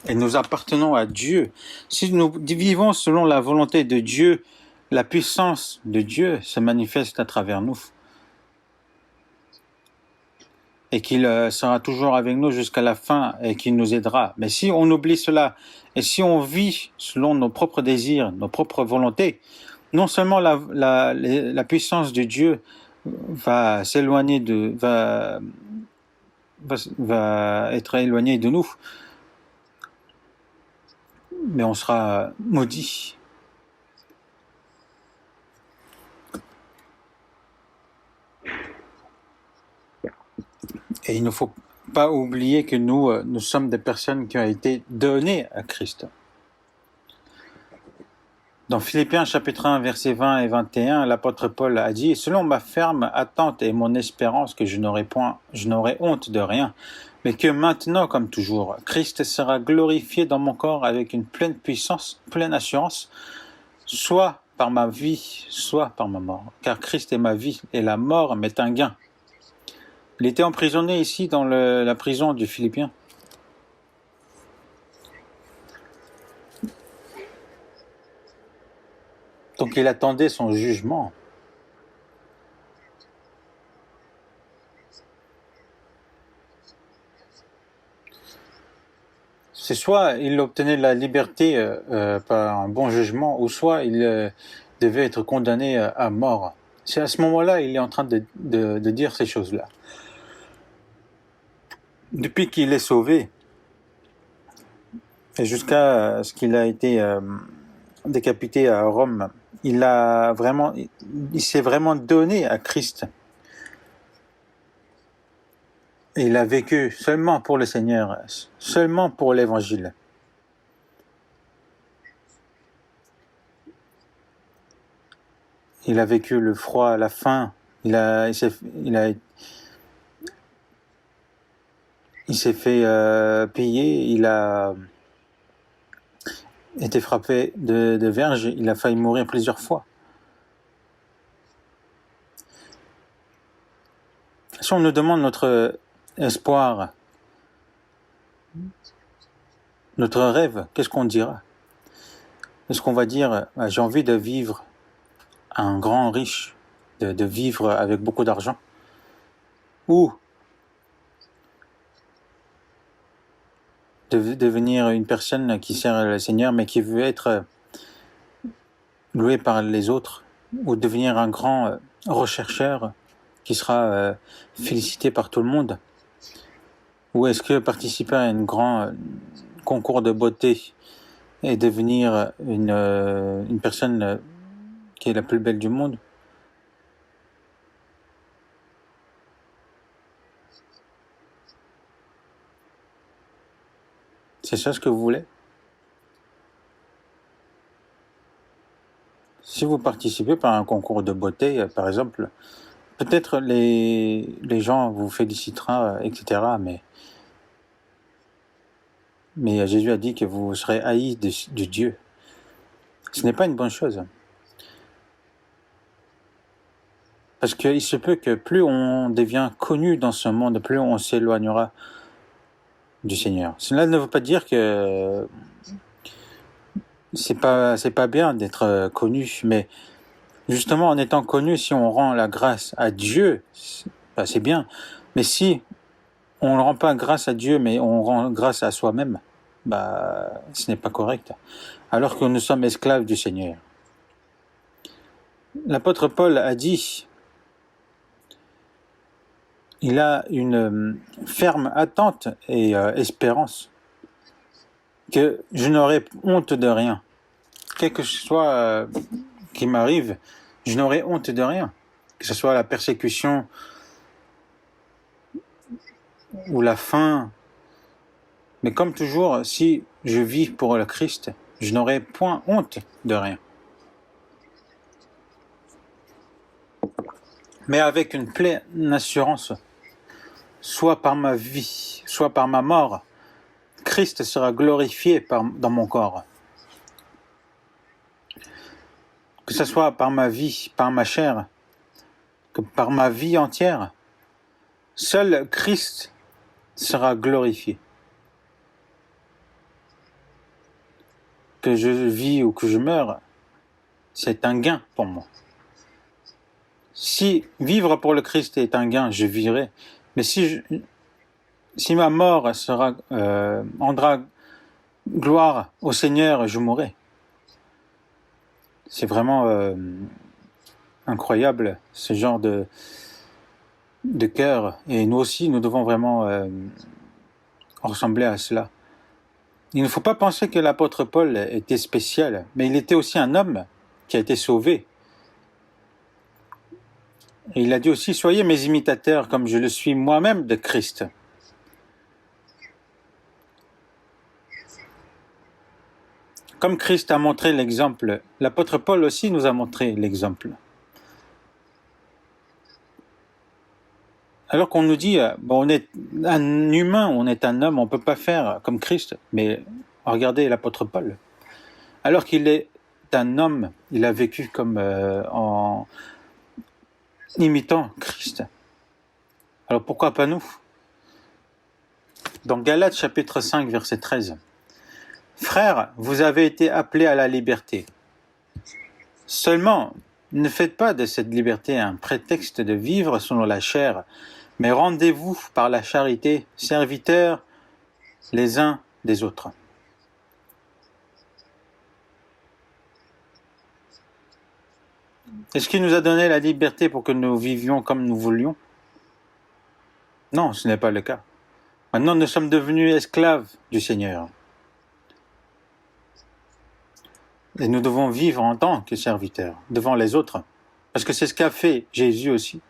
A: Et nous appartenons à Dieu. Si nous vivons selon la volonté de Dieu, la puissance de Dieu se manifeste à travers nous. Et qu'il sera toujours avec nous jusqu'à la fin et qu'il nous aidera. Mais si on oublie cela, et si on vit selon nos propres désirs, nos propres volontés, non seulement la puissance de Dieu va s'éloigner va être éloignée de nous, mais on sera maudit. Et il ne faut pas oublier que nous sommes des personnes qui ont été données à Christ. Dans Philippiens chapitre 1, versets 20 et 21, l'apôtre Paul a dit « Selon ma ferme attente et mon espérance que je n'aurai honte de rien, mais que maintenant, comme toujours, Christ sera glorifié dans mon corps avec une pleine puissance, pleine assurance, soit par ma vie, soit par ma mort. Car Christ est ma vie, et la mort m'est un gain. » Il était emprisonné ici dans la prison du Philippiens. Donc il attendait son jugement. C'est soit il obtenait la liberté par un bon jugement, ou soit il devait être condamné à mort. C'est à ce moment-là il est en train de dire ces choses-là. Depuis qu'il est sauvé, et jusqu'à ce qu'il a été décapité à Rome, il s'est vraiment donné à Christ. Et il a vécu seulement pour le Seigneur, seulement pour l'Évangile. Il a vécu le froid, la faim. Il s'est fait piller. Il a été frappé de verge. Il a failli mourir plusieurs fois. Si on nous demande notre espoir, notre rêve, qu'est-ce qu'on dira? Est-ce qu'on va dire j'ai envie de vivre un grand riche, de vivre avec beaucoup d'argent, ou de devenir une personne qui sert le Seigneur mais qui veut être loué par les autres, ou devenir un grand rechercheur qui sera félicité par tout le monde? Ou est-ce que participer à un grand concours de beauté et devenir une personne qui est la plus belle du monde? C'est ça ce que vous voulez? Si vous participez par un concours de beauté, par exemple, peut-être les gens vous féliciteront, etc. Mais Jésus a dit que vous serez haïs de Dieu. Ce n'est pas une bonne chose. Parce qu'il se peut que plus on devient connu dans ce monde, plus on s'éloignera du Seigneur. Cela ne veut pas dire que c'est pas bien d'être connu, mais justement en étant connu, si on rend la grâce à Dieu, c'est bien. Mais si on ne rend pas grâce à Dieu, mais on rend grâce à soi-même, ce n'est pas correct. Alors que nous sommes esclaves du Seigneur. L'apôtre Paul a dit, il a une ferme attente et espérance que je n'aurai honte de rien. Quel que soit qui m'arrive, je n'aurai honte de rien, que ce soit la persécution ou la faim. Mais comme toujours, si je vis pour le Christ, je n'aurai point honte de rien. Mais avec une pleine assurance, soit par ma vie, soit par ma mort, Christ sera glorifié dans mon corps. Que ce soit par ma vie, par ma chair, que par ma vie entière, seul Christ sera glorifié. Que je vis ou que je meure, c'est un gain pour moi. Si vivre pour le Christ est un gain, je vivrai. Mais si ma mort rendra gloire au Seigneur, je mourrai. C'est vraiment incroyable, ce genre de cœur. Et nous aussi, nous devons vraiment ressembler à cela. Il ne faut pas penser que l'apôtre Paul était spécial, mais il était aussi un homme qui a été sauvé. Et il a dit aussi, soyez mes imitateurs comme je le suis moi-même de Christ. Comme Christ a montré l'exemple, l'apôtre Paul aussi nous a montré l'exemple. Alors qu'on nous dit, bon, on est un humain, on est un homme, on ne peut pas faire comme Christ. Mais regardez l'apôtre Paul. Alors qu'il est un homme, il a vécu comme en imitant Christ. Alors pourquoi pas nous? Dans Galates chapitre 5, verset 13. Frères, vous avez été appelés à la liberté. Seulement, ne faites pas de cette liberté un prétexte de vivre selon la chair, mais rendez-vous par la charité, serviteurs les uns des autres. Est-ce qu'il nous a donné la liberté pour que nous vivions comme nous voulions? Non, ce n'est pas le cas. Maintenant, nous sommes devenus esclaves du Seigneur. Et nous devons vivre en tant que serviteurs devant les autres. Parce que c'est ce qu'a fait Jésus aussi.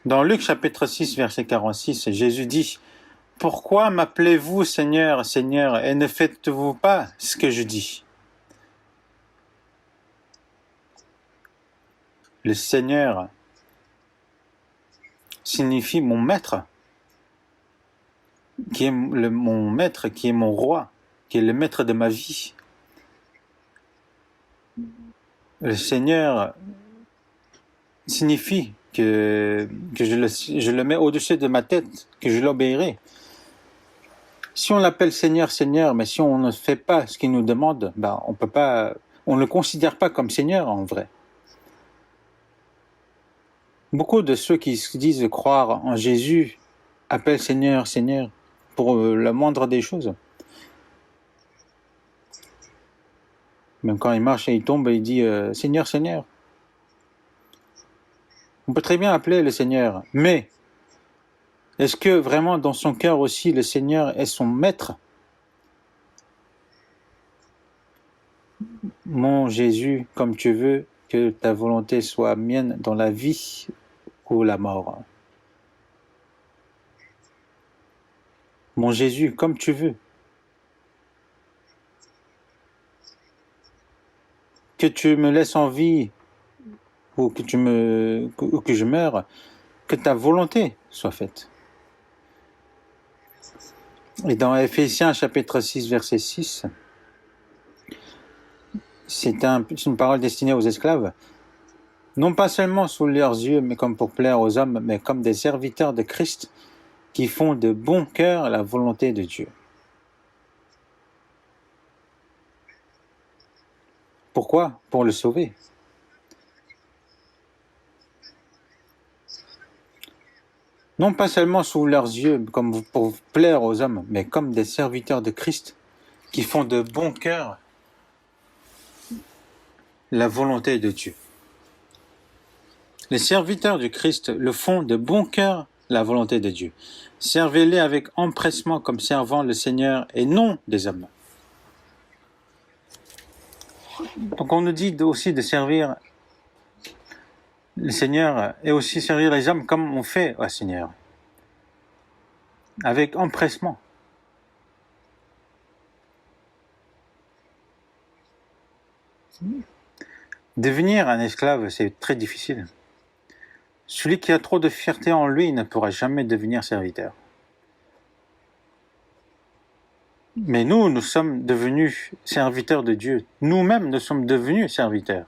A: Dans Luc chapitre 6, verset 46, Jésus dit « Pourquoi m'appelez-vous Seigneur, Seigneur, et ne faites-vous pas ce que je dis ?» Le Seigneur signifie mon maître, qui est mon maître, qui est mon roi, qui est le maître de ma vie. Le Seigneur signifie que je le mets au-dessus de ma tête, que je l'obéirai. Si on l'appelle Seigneur, Seigneur, mais si on ne fait pas ce qu'il nous demande, on ne le considère pas comme Seigneur en vrai. Beaucoup de ceux qui se disent croire en Jésus appellent Seigneur, Seigneur, pour la moindre des choses. Même quand il marche et il tombe, il dit Seigneur, Seigneur. On peut très bien appeler le Seigneur, mais est-ce que vraiment dans son cœur aussi le Seigneur est son maître? Mon Jésus, comme tu veux, que ta volonté soit mienne dans la vie ou la mort. Mon Jésus, comme tu veux. Que tu me laisses en vie ou que je meure, que ta volonté soit faite. Et dans Éphésiens chapitre 6, verset 6, c'est une parole destinée aux esclaves, non pas seulement sous leurs yeux, mais comme pour plaire aux hommes, mais comme des serviteurs de Christ qui font de bon cœur la volonté de Dieu. Pourquoi? Pour le sauver. Non pas seulement sous leurs yeux, comme pour plaire aux hommes, mais comme des serviteurs de Christ qui font de bon cœur la volonté de Dieu. Les serviteurs du Christ le font de bon cœur la volonté de Dieu. Servez-les avec empressement comme servant le Seigneur et non des hommes. Donc on nous dit aussi de servir le Seigneur et aussi servir les hommes comme on fait au Seigneur, avec empressement. Devenir un esclave, c'est très difficile. Celui qui a trop de fierté en lui ne pourra jamais devenir serviteur. Mais nous sommes devenus serviteurs de Dieu. Nous-mêmes, nous sommes devenus serviteurs.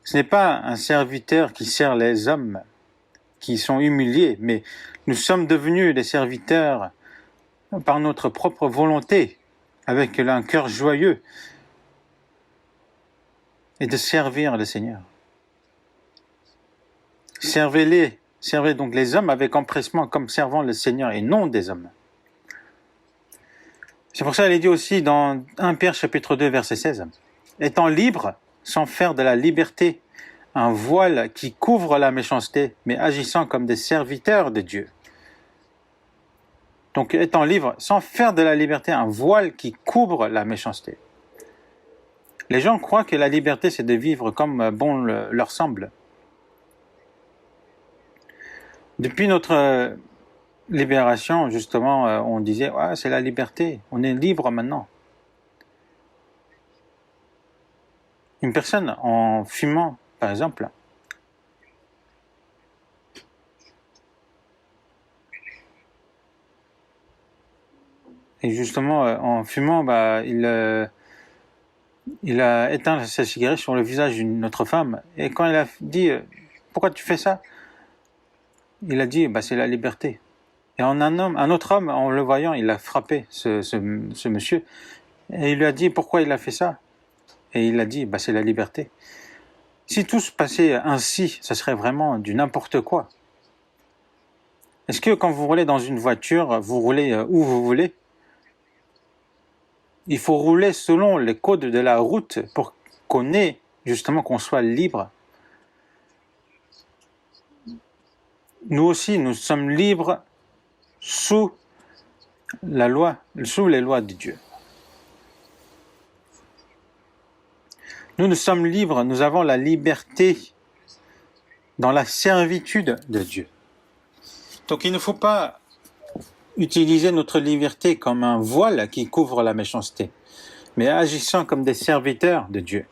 A: Ce n'est pas un serviteur qui sert les hommes qui sont humiliés, mais nous sommes devenus des serviteurs par notre propre volonté, avec un cœur joyeux, et de servir le Seigneur. Servez donc les hommes avec empressement comme servant le Seigneur et non des hommes. C'est pour ça qu'il est dit aussi dans 1 Pierre chapitre 2 verset 16, « Étant libres, sans faire de la liberté un voile qui couvre la méchanceté, mais agissant comme des serviteurs de Dieu. » Donc étant libres, sans faire de la liberté un voile qui couvre la méchanceté. Les gens croient que la liberté c'est de vivre comme bon leur semble. Depuis notre libération, justement, on disait « c'est la liberté, on est libre maintenant ». Une personne en fumant, par exemple, et justement, en fumant, il a éteint sa cigarette sur le visage d'une autre femme. Et quand il a dit « Pourquoi tu fais ça ?» Il a dit « C'est la liberté ». Et un autre homme, en le voyant, il a frappé ce monsieur. Et il lui a dit « Pourquoi il a fait ça ?» Et il a dit « C'est la liberté ». Si tout se passait ainsi, ça serait vraiment du n'importe quoi. Est-ce que quand vous roulez dans une voiture, vous roulez où vous voulez ? Il faut rouler selon les codes de la route pour qu'on soit libre. Nous aussi, nous sommes libres sous la loi, sous les lois de Dieu. Nous sommes libres, nous avons la liberté dans la servitude de Dieu. Donc il ne faut pas utiliser notre liberté comme un voile qui couvre la méchanceté, mais agissant comme des serviteurs de Dieu.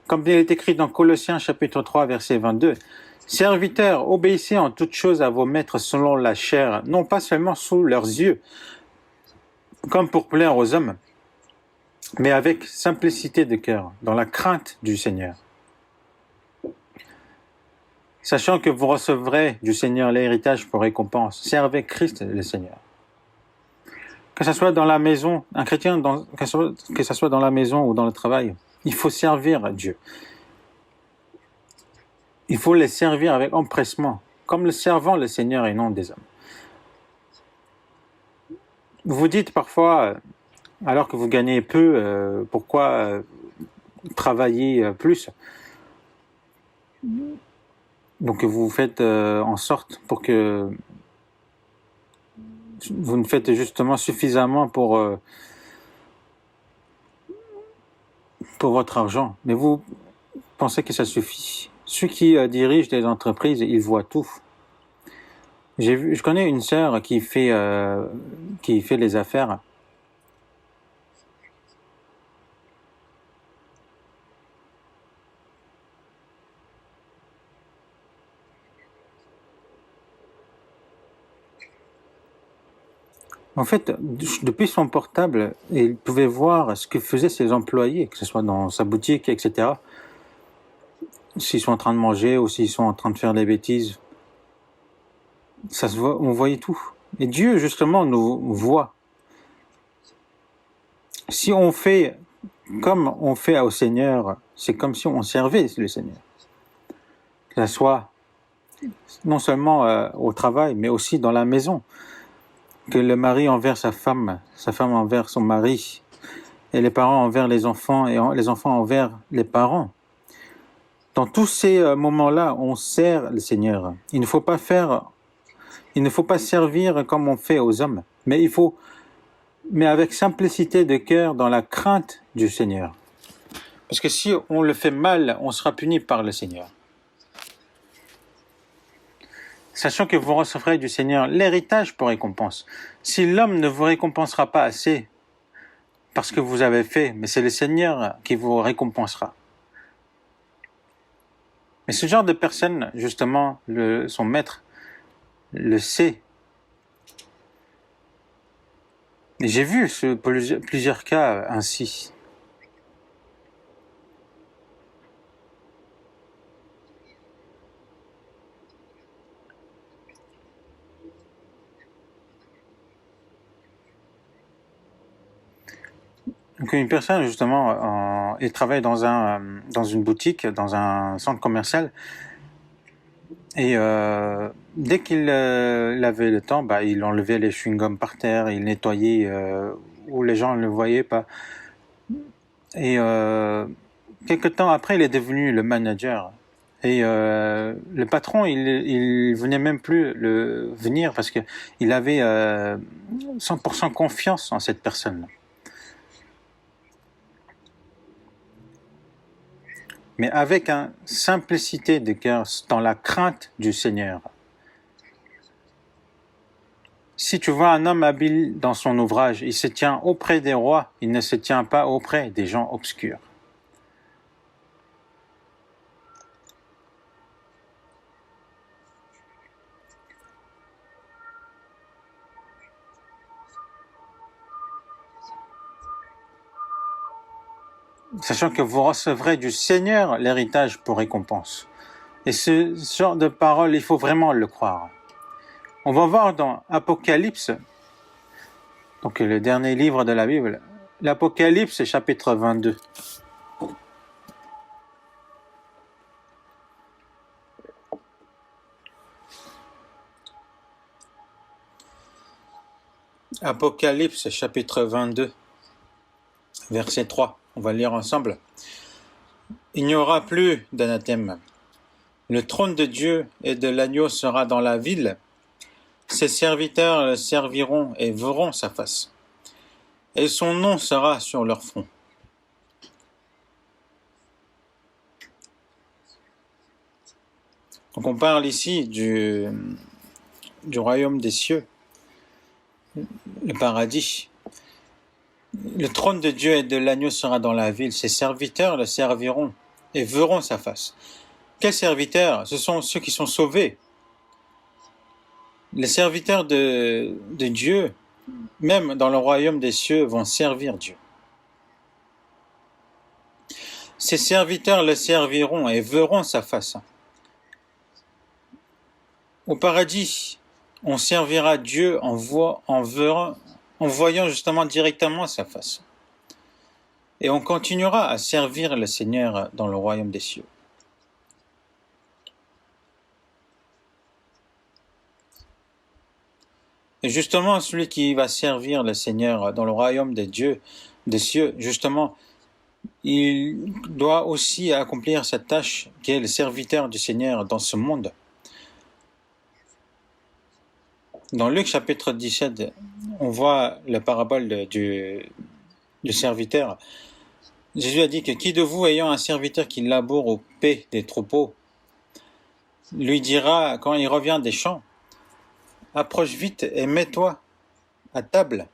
A: Comme il est écrit dans Colossiens chapitre 3 verset 22, « Serviteurs, obéissez en toutes choses à vos maîtres selon la chair, non pas seulement sous leurs yeux, comme pour plaire aux hommes, mais avec simplicité de cœur, dans la crainte du Seigneur. Sachant que vous recevrez du Seigneur l'héritage pour récompense, servez Christ le Seigneur. » Que ce soit dans la maison, un chrétien, que ce soit dans la maison ou dans le travail, il faut servir Dieu. Il faut les servir avec empressement, comme le servant le Seigneur et non des hommes. Vous dites parfois, alors que vous gagnez peu, pourquoi travailler plus ? Donc vous faites en sorte pour que vous ne faites justement suffisamment pour votre argent, mais vous pensez que ça suffit. Ceux qui dirigent des entreprises, ils voient tout. Je connais une sœur qui fait les affaires. En fait, depuis son portable, il pouvait voir ce que faisaient ses employés, que ce soit dans sa boutique, etc. S'ils sont en train de manger ou s'ils sont en train de faire des bêtises. Ça se voit, on voyait tout. Et Dieu, justement, nous voit. Si on fait comme on fait au Seigneur, c'est comme si on servait le Seigneur. Que ce soit non seulement au travail, mais aussi dans la maison. Que le mari envers sa femme envers son mari, et les parents envers les enfants, et les enfants envers les parents. Dans tous ces moments-là, on sert le Seigneur. Il ne faut pas servir comme on fait aux hommes, mais il faut mais avec simplicité de cœur dans la crainte du Seigneur. Parce que si on le fait mal, on sera puni par le Seigneur. Sachant que vous recevrez du Seigneur l'héritage pour récompense. Si l'homme ne vous récompensera pas assez parce que vous avez fait, mais c'est le Seigneur qui vous récompensera. Mais ce genre de personne, justement, son maître le sait. Et j'ai vu plusieurs cas ainsi. Donc une personne, justement, il travaille dans une boutique, dans un centre commercial, et dès qu'il avait le temps, il enlevait les chewing-gums par terre, il nettoyait où les gens ne le voyaient pas. Et quelque temps après, il est devenu le manager. Et le patron, il venait même plus venir parce que il avait 100% confiance en cette personne. Mais avec une simplicité de cœur, dans la crainte du Seigneur. Si tu vois un homme habile dans son ouvrage, il se tient auprès des rois, il ne se tient pas auprès des gens obscurs. Sachant que vous recevrez du Seigneur l'héritage pour récompense. Et ce genre de parole, il faut vraiment le croire. On va voir dans Apocalypse, donc le dernier livre de la Bible, l'Apocalypse chapitre 22. Apocalypse chapitre 22, verset 3. On va lire ensemble. Il n'y aura plus d'anathème. Le trône de Dieu et de l'agneau sera dans la ville. Ses serviteurs le serviront et verront sa face. Et son nom sera sur leur front. Donc on parle ici du royaume des cieux, le paradis. Le trône de Dieu et de l'agneau sera dans la ville. Ses serviteurs le serviront et verront sa face. Quels serviteurs? Ce sont ceux qui sont sauvés. Les serviteurs de Dieu, même dans le royaume des cieux, vont servir Dieu. Ses serviteurs le serviront et verront sa face. Au paradis, on servira Dieu en voyant justement directement sa face. Et on continuera à servir le Seigneur dans le royaume des cieux. Et justement, celui qui va servir le Seigneur dans le royaume des cieux, justement, il doit aussi accomplir cette tâche qui est le serviteur du Seigneur dans ce monde. Dans Luc chapitre 17, on voit la parabole du serviteur. Jésus a dit que qui de vous ayant un serviteur qui laboure au paix des troupeaux, lui dira quand il revient des champs, approche vite et mets-toi à table.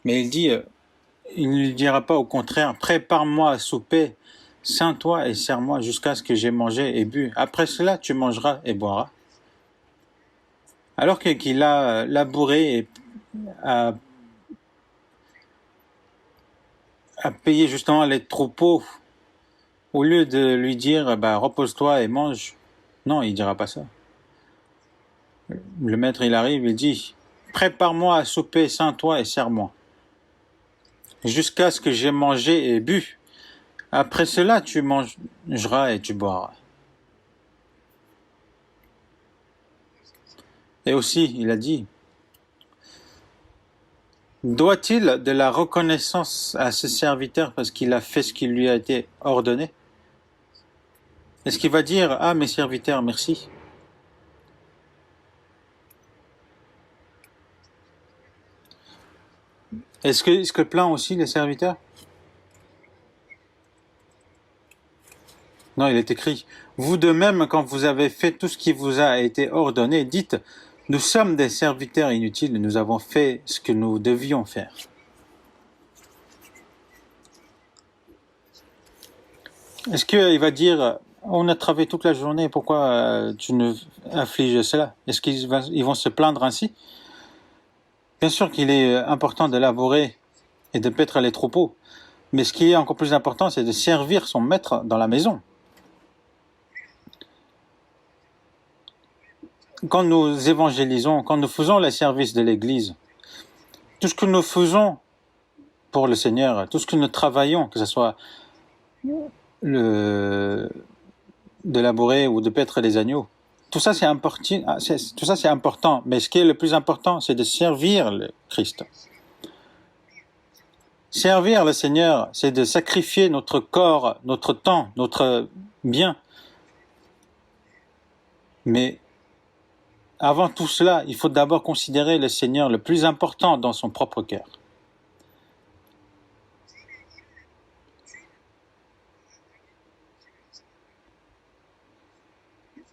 A: Mais il ne lui dira pas au contraire, prépare-moi à souper, ceins-toi et sers-moi jusqu'à ce que j'ai mangé et bu. Après cela, tu mangeras et boiras. Alors qu'il a labouré et a payé justement les troupeaux, au lieu de lui dire repose-toi et mange, non, il dira pas ça. Le maître, il arrive, il dit, prépare-moi à souper, ceins-toi et sers-moi, jusqu'à ce que j'ai mangé et bu. Après cela, tu mangeras et tu boiras. Et aussi, il a dit, doit-il de la reconnaissance à ce serviteur parce qu'il a fait ce qui lui a été ordonné? Est-ce qu'il va dire, ah, mes serviteurs, merci? Est-ce que plaint aussi les serviteurs? Non, il est écrit, vous de même, quand vous avez fait tout ce qui vous a été ordonné, dites, nous sommes des serviteurs inutiles, nous avons fait ce que nous devions faire. Est-ce qu'il va dire, on a travaillé toute la journée, pourquoi tu nous affliges cela? Est-ce qu'ils vont se plaindre ainsi? Bien sûr qu'il est important de labourer et de paître les troupeaux, mais ce qui est encore plus important, c'est de servir son maître dans la maison. Quand nous évangélisons, quand nous faisons le service de l'Église, tout ce que nous faisons pour le Seigneur, tout ce que nous travaillons, que ce soit de labourer ou de paître les agneaux, tout ça c'est important, mais ce qui est le plus important, c'est de servir le Christ. Servir le Seigneur, c'est de sacrifier notre corps, notre temps, notre bien. Mais avant tout cela, il faut d'abord considérer le Seigneur le plus important dans son propre cœur.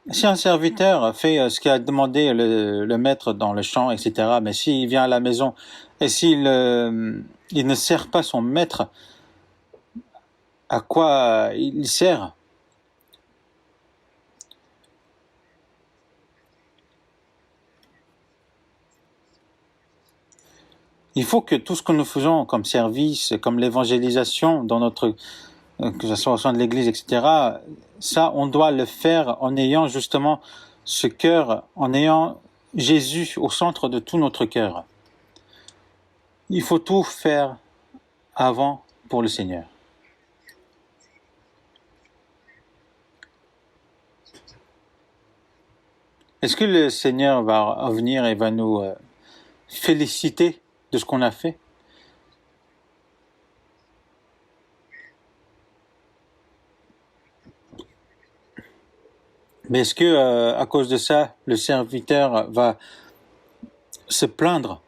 A: Si un serviteur fait ce qu'a demandé le maître dans le champ, etc., mais s'il vient à la maison et s'il il ne sert pas son maître, à quoi il sert? Il faut que tout ce que nous faisons comme service, comme l'évangélisation dans notre, que ce soit au sein de l'Église, etc., ça, on doit le faire en ayant justement ce cœur, en ayant Jésus au centre de tout notre cœur. Il faut tout faire avant pour le Seigneur. Est-ce que le Seigneur va venir et va nous féliciter de ce qu'on a fait? Mais est-ce que à cause de ça, le serviteur va se plaindre?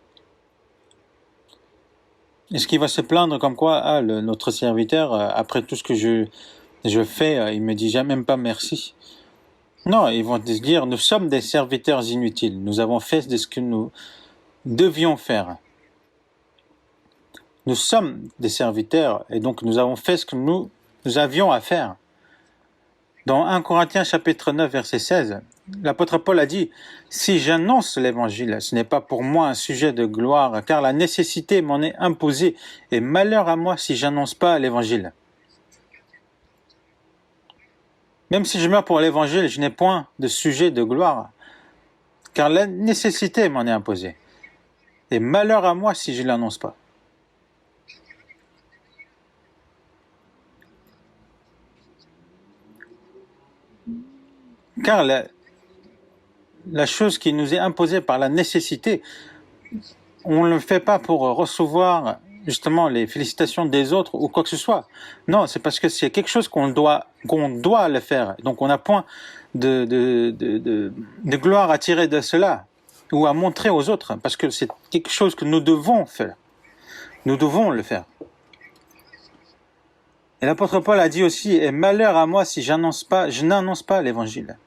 A: Est-ce qu'il va se plaindre comme quoi, ah, notre serviteur, après tout ce que je fais, il me dit jamais même pas merci? Non, ils vont se dire, nous sommes des serviteurs inutiles. Nous avons fait de ce que nous devions faire. Nous sommes des serviteurs et donc nous avons fait ce que nous avions à faire. Dans 1 Corinthiens chapitre 9 verset 16, l'apôtre Paul a dit, si j'annonce l'évangile, ce n'est pas pour moi un sujet de gloire, car la nécessité m'en est imposée, et malheur à moi si j'annonce pas l'évangile. Même si je meurs pour l'évangile, je n'ai point de sujet de gloire, car la nécessité m'en est imposée. Et malheur à moi si je ne l'annonce pas. Car la chose qui nous est imposée par la nécessité, on ne le fait pas pour recevoir justement les félicitations des autres ou quoi que ce soit. Non, c'est parce que c'est quelque chose qu'on doit le faire. Donc on n'a point de gloire à tirer de cela ou à montrer aux autres, parce que c'est quelque chose que nous devons faire. Nous devons le faire. Et l'apôtre Paul a dit aussi, et malheur à moi si je n'annonce pas l'évangile.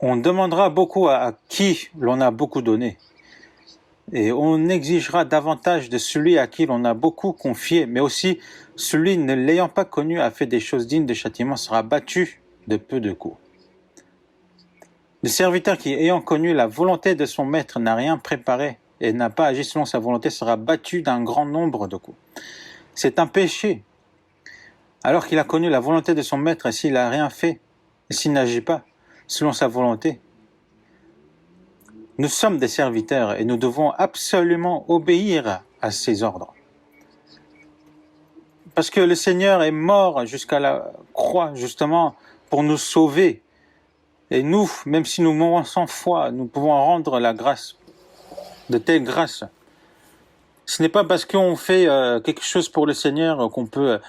A: On demandera beaucoup à qui l'on a beaucoup donné. Et on exigera davantage de celui à qui l'on a beaucoup confié, mais aussi celui ne l'ayant pas connu a fait des choses dignes de châtiment sera battu de peu de coups. Le serviteur qui, ayant connu la volonté de son maître, n'a rien préparé et n'a pas agi selon sa volonté sera battu d'un grand nombre de coups. C'est un péché. Alors qu'il a connu la volonté de son maître, et s'il n'a rien fait, et s'il n'agit pas selon sa volonté, nous sommes des serviteurs et nous devons absolument obéir à ses ordres. Parce que le Seigneur est mort jusqu'à la croix, justement, pour nous sauver. Et nous, même si nous mourons sans foi, nous pouvons rendre la grâce, de telles grâces. Ce n'est pas parce qu'on fait quelque chose pour le Seigneur qu'on peut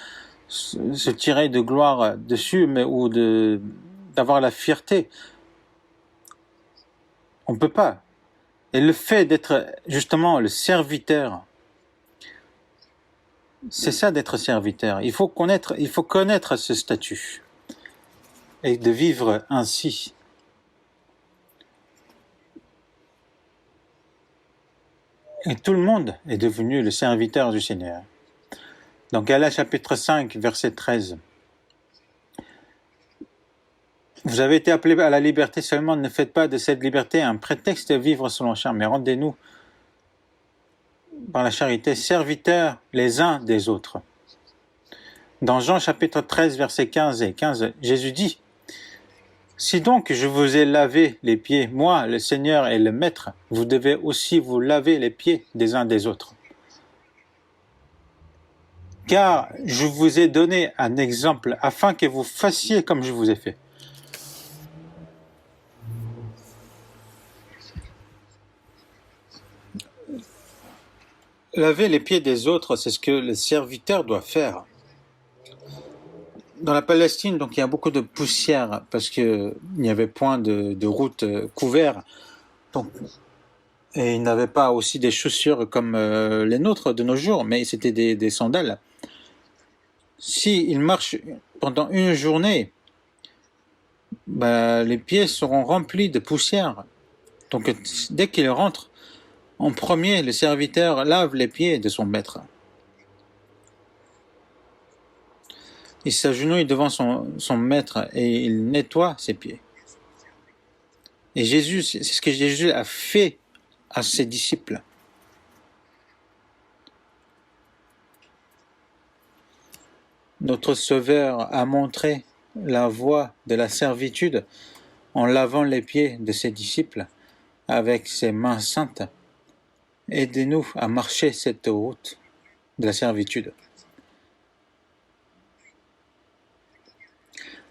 A: se tirer de gloire dessus, mais ou d'avoir la fierté. On ne peut pas. Et le fait d'être justement le serviteur, c'est ça d'être serviteur. Il faut connaître ce statut et de vivre ainsi. Et tout le monde est devenu le serviteur du Seigneur. Dans Galates chapitre 5, verset 13. Vous avez été appelés à la liberté seulement, ne faites pas de cette liberté un prétexte de vivre selon la chair, mais rendez-nous par la charité serviteurs les uns des autres. Dans Jean chapitre 13, verset 15 et 15, Jésus dit, « Si donc je vous ai lavé les pieds, moi, le Seigneur et le Maître, vous devez aussi vous laver les pieds des uns des autres. Car je vous ai donné un exemple afin que vous fassiez comme je vous ai fait. » Laver les pieds des autres, c'est ce que le serviteur doit faire. Dans la Palestine, donc, il y a beaucoup de poussière parce qu'il n'y avait point de route couverte. Donc, et ils n'avaient pas aussi des chaussures comme les nôtres de nos jours, mais c'était des sandales. S'ils marchent pendant une journée, les pieds seront remplis de poussière. Donc, dès qu'ils rentrent, en premier, le serviteur lave les pieds de son maître. Il s'agenouille devant son maître et il nettoie ses pieds. Et Jésus, c'est ce que Jésus a fait à ses disciples. Notre Sauveur a montré la voie de la servitude en lavant les pieds de ses disciples avec ses mains saintes. Aidez-nous à marcher cette route de la servitude.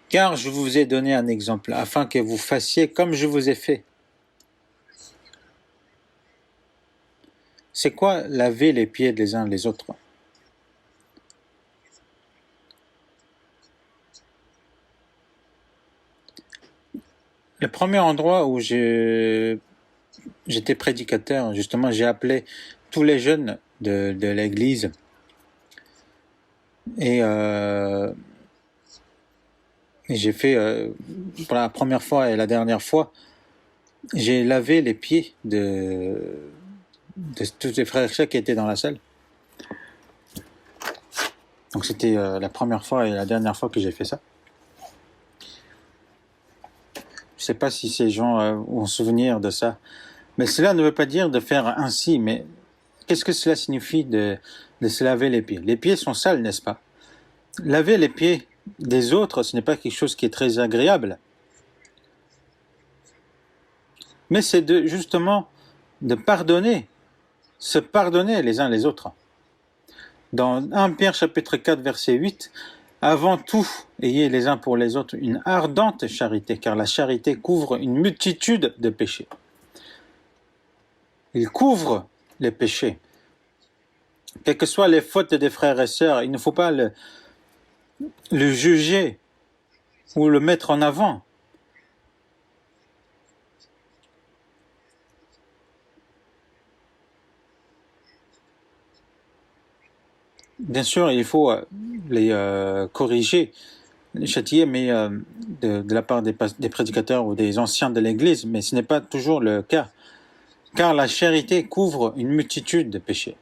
A: Car je vous ai donné un exemple, afin que vous fassiez comme je vous ai fait. C'est quoi laver les pieds les uns les autres? Le premier endroit où j'étais prédicateur, justement, j'ai appelé tous les jeunes de l'église et j'ai fait, pour la première fois et la dernière fois, j'ai lavé les pieds de tous les frères et sœurs qui étaient dans la salle. Donc c'était la première fois et la dernière fois que j'ai fait ça. Je ne sais pas si ces gens ont souvenir de ça. Mais cela ne veut pas dire de faire ainsi. Mais qu'est-ce que cela signifie de se laver les pieds? Les pieds sont sales, n'est-ce pas? Laver les pieds des autres, ce n'est pas quelque chose qui est très agréable. Mais c'est justement de pardonner, se pardonner les uns les autres. Dans 1 Pierre chapitre 4 verset 8, « Avant tout, ayez les uns pour les autres une ardente charité, car la charité couvre une multitude de péchés. » Il couvre les péchés. Quelles que soient les fautes des frères et sœurs, il ne faut pas le juger ou le mettre en avant. Bien sûr, il faut les corriger, les châtier, mais de la part des prédicateurs ou des anciens de l'Église, mais ce n'est pas toujours le cas, car la charité couvre une multitude de péchés.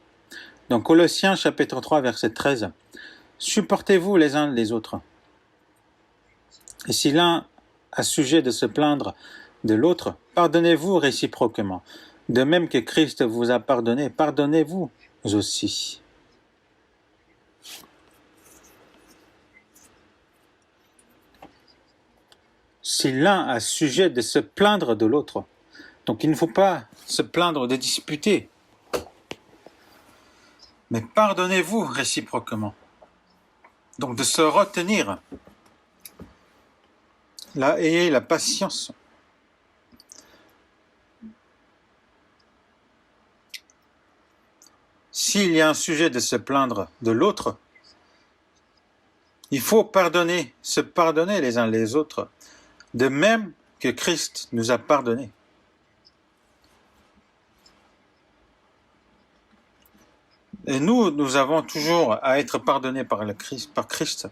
A: Dans Colossiens chapitre 3 verset 13, « Supportez-vous les uns les autres. Et si l'un a sujet de se plaindre de l'autre, pardonnez-vous réciproquement. De même que Christ vous a pardonné, pardonnez-vous aussi. » Si l'un a sujet de se plaindre de l'autre, donc il ne faut pas se plaindre de disputer, mais pardonnez-vous réciproquement. Donc de se retenir. Là, ayez la patience s'il y a un sujet de se plaindre de l'autre, il faut pardonner, se pardonner les uns les autres, de même que Christ nous a pardonnés. Et nous avons toujours à être pardonnés par Christ.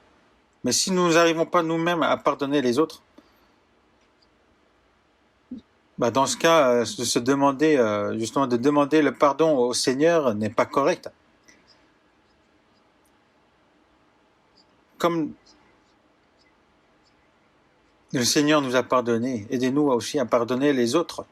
A: Mais si nous n'arrivons pas nous-mêmes à pardonner les autres, dans ce cas, de se demander, justement, de demander le pardon au Seigneur n'est pas correct. Comme le Seigneur nous a pardonné, aidez-nous aussi à pardonner les autres.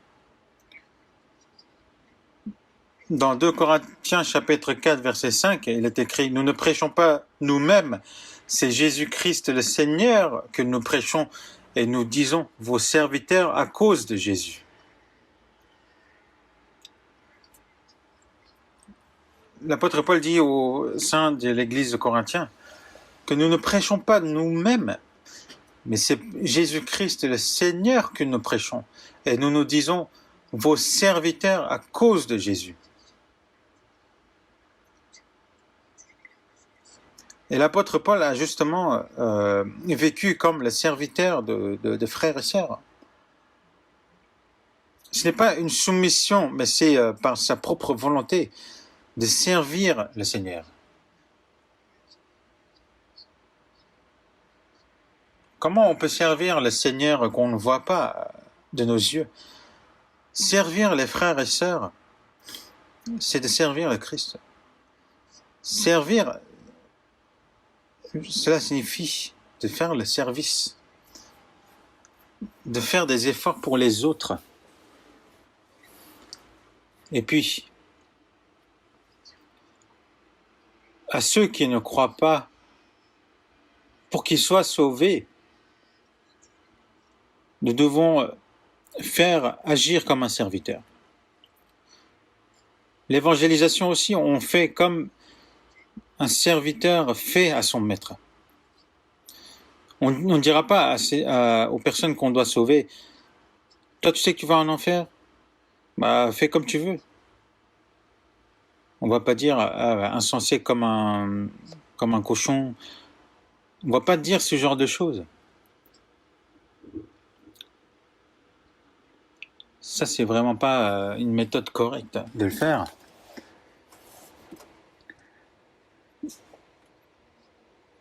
A: Dans 2 Corinthiens chapitre 4 verset 5, il est écrit « Nous ne prêchons pas nous-mêmes, c'est Jésus-Christ le Seigneur que nous prêchons et nous disons vos serviteurs à cause de Jésus. » L'apôtre Paul dit au sein de l'église de Corinthiens que nous ne prêchons pas nous-mêmes, mais c'est Jésus-Christ le Seigneur que nous prêchons et nous nous disons vos serviteurs à cause de Jésus. Et l'apôtre Paul a justement vécu comme le serviteur de frères et sœurs. Ce n'est pas une soumission, mais c'est par sa propre volonté de servir le Seigneur. Comment on peut servir le Seigneur qu'on ne voit pas de nos yeux? Servir les frères et sœurs, c'est de servir le Christ. Servir, cela signifie de faire le service, de faire des efforts pour les autres. Et puis, à ceux qui ne croient pas, pour qu'ils soient sauvés, nous devons agir comme un serviteur. L'évangélisation aussi, on fait comme un serviteur fait à son maître. On ne dira pas aux personnes qu'on doit sauver, toi tu sais que tu vas en enfer, fais comme tu veux. On ne va pas dire insensé comme un cochon. On ne va pas dire ce genre de choses. Ça, c'est vraiment pas une méthode correcte de le faire.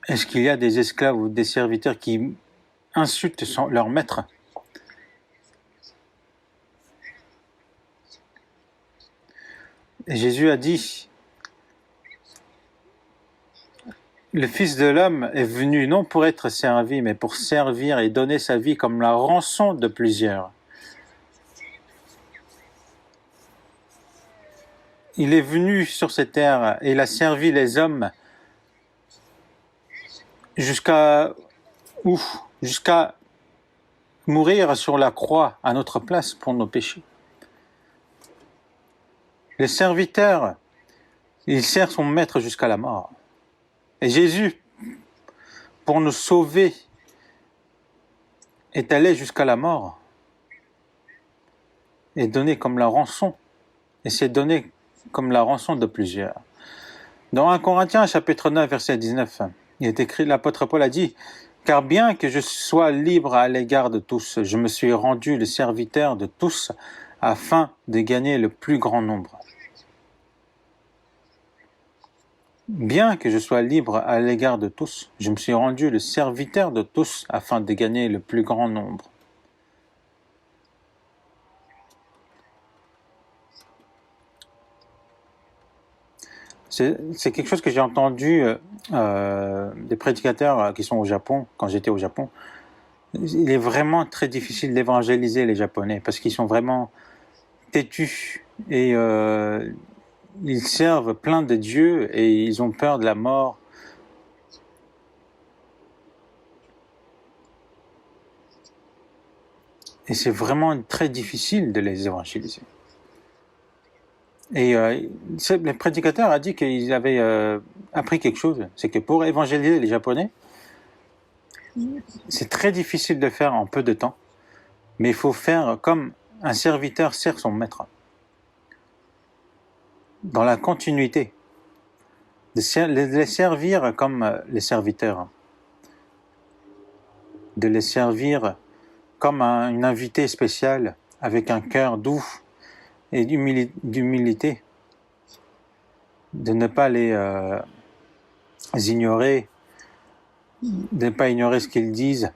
A: Est-ce qu'il y a des esclaves ou des serviteurs qui insultent leur maître? Et Jésus a dit, le Fils de l'homme est venu non pour être servi, mais pour servir et donner sa vie comme la rançon de plusieurs. Il est venu sur cette terre et il a servi les hommes jusqu'à mourir sur la croix à notre place pour nos péchés. Le serviteur, il sert son maître jusqu'à la mort. Et Jésus, pour nous sauver, est allé jusqu'à la mort et donné comme la rançon. Et c'est donné comme la rançon de plusieurs. Dans 1 Corinthiens chapitre 9 verset 19, il est écrit, l'apôtre Paul a dit « Car bien que je sois libre à l'égard de tous, je me suis rendu le serviteur de tous afin de gagner le plus grand nombre. » Bien que je sois libre à l'égard de tous, je me suis rendu le serviteur de tous afin de gagner le plus grand nombre. C'est quelque chose que j'ai entendu des prédicateurs qui sont au Japon, quand j'étais au Japon. Il est vraiment très difficile d'évangéliser les Japonais parce qu'ils sont vraiment têtus et ils servent plein de dieux et ils ont peur de la mort. Et c'est vraiment très difficile de les évangéliser. Et le prédicateur a dit qu'ils avaient appris quelque chose, c'est que pour évangéliser les Japonais, c'est très difficile de faire en peu de temps, mais il faut faire comme un serviteur sert son maître, dans la continuité. les servir comme les serviteurs, de les servir comme une invitée spéciale, avec un cœur doux et d'humilité, de ne pas les ignorer, de ne pas ignorer ce qu'ils disent.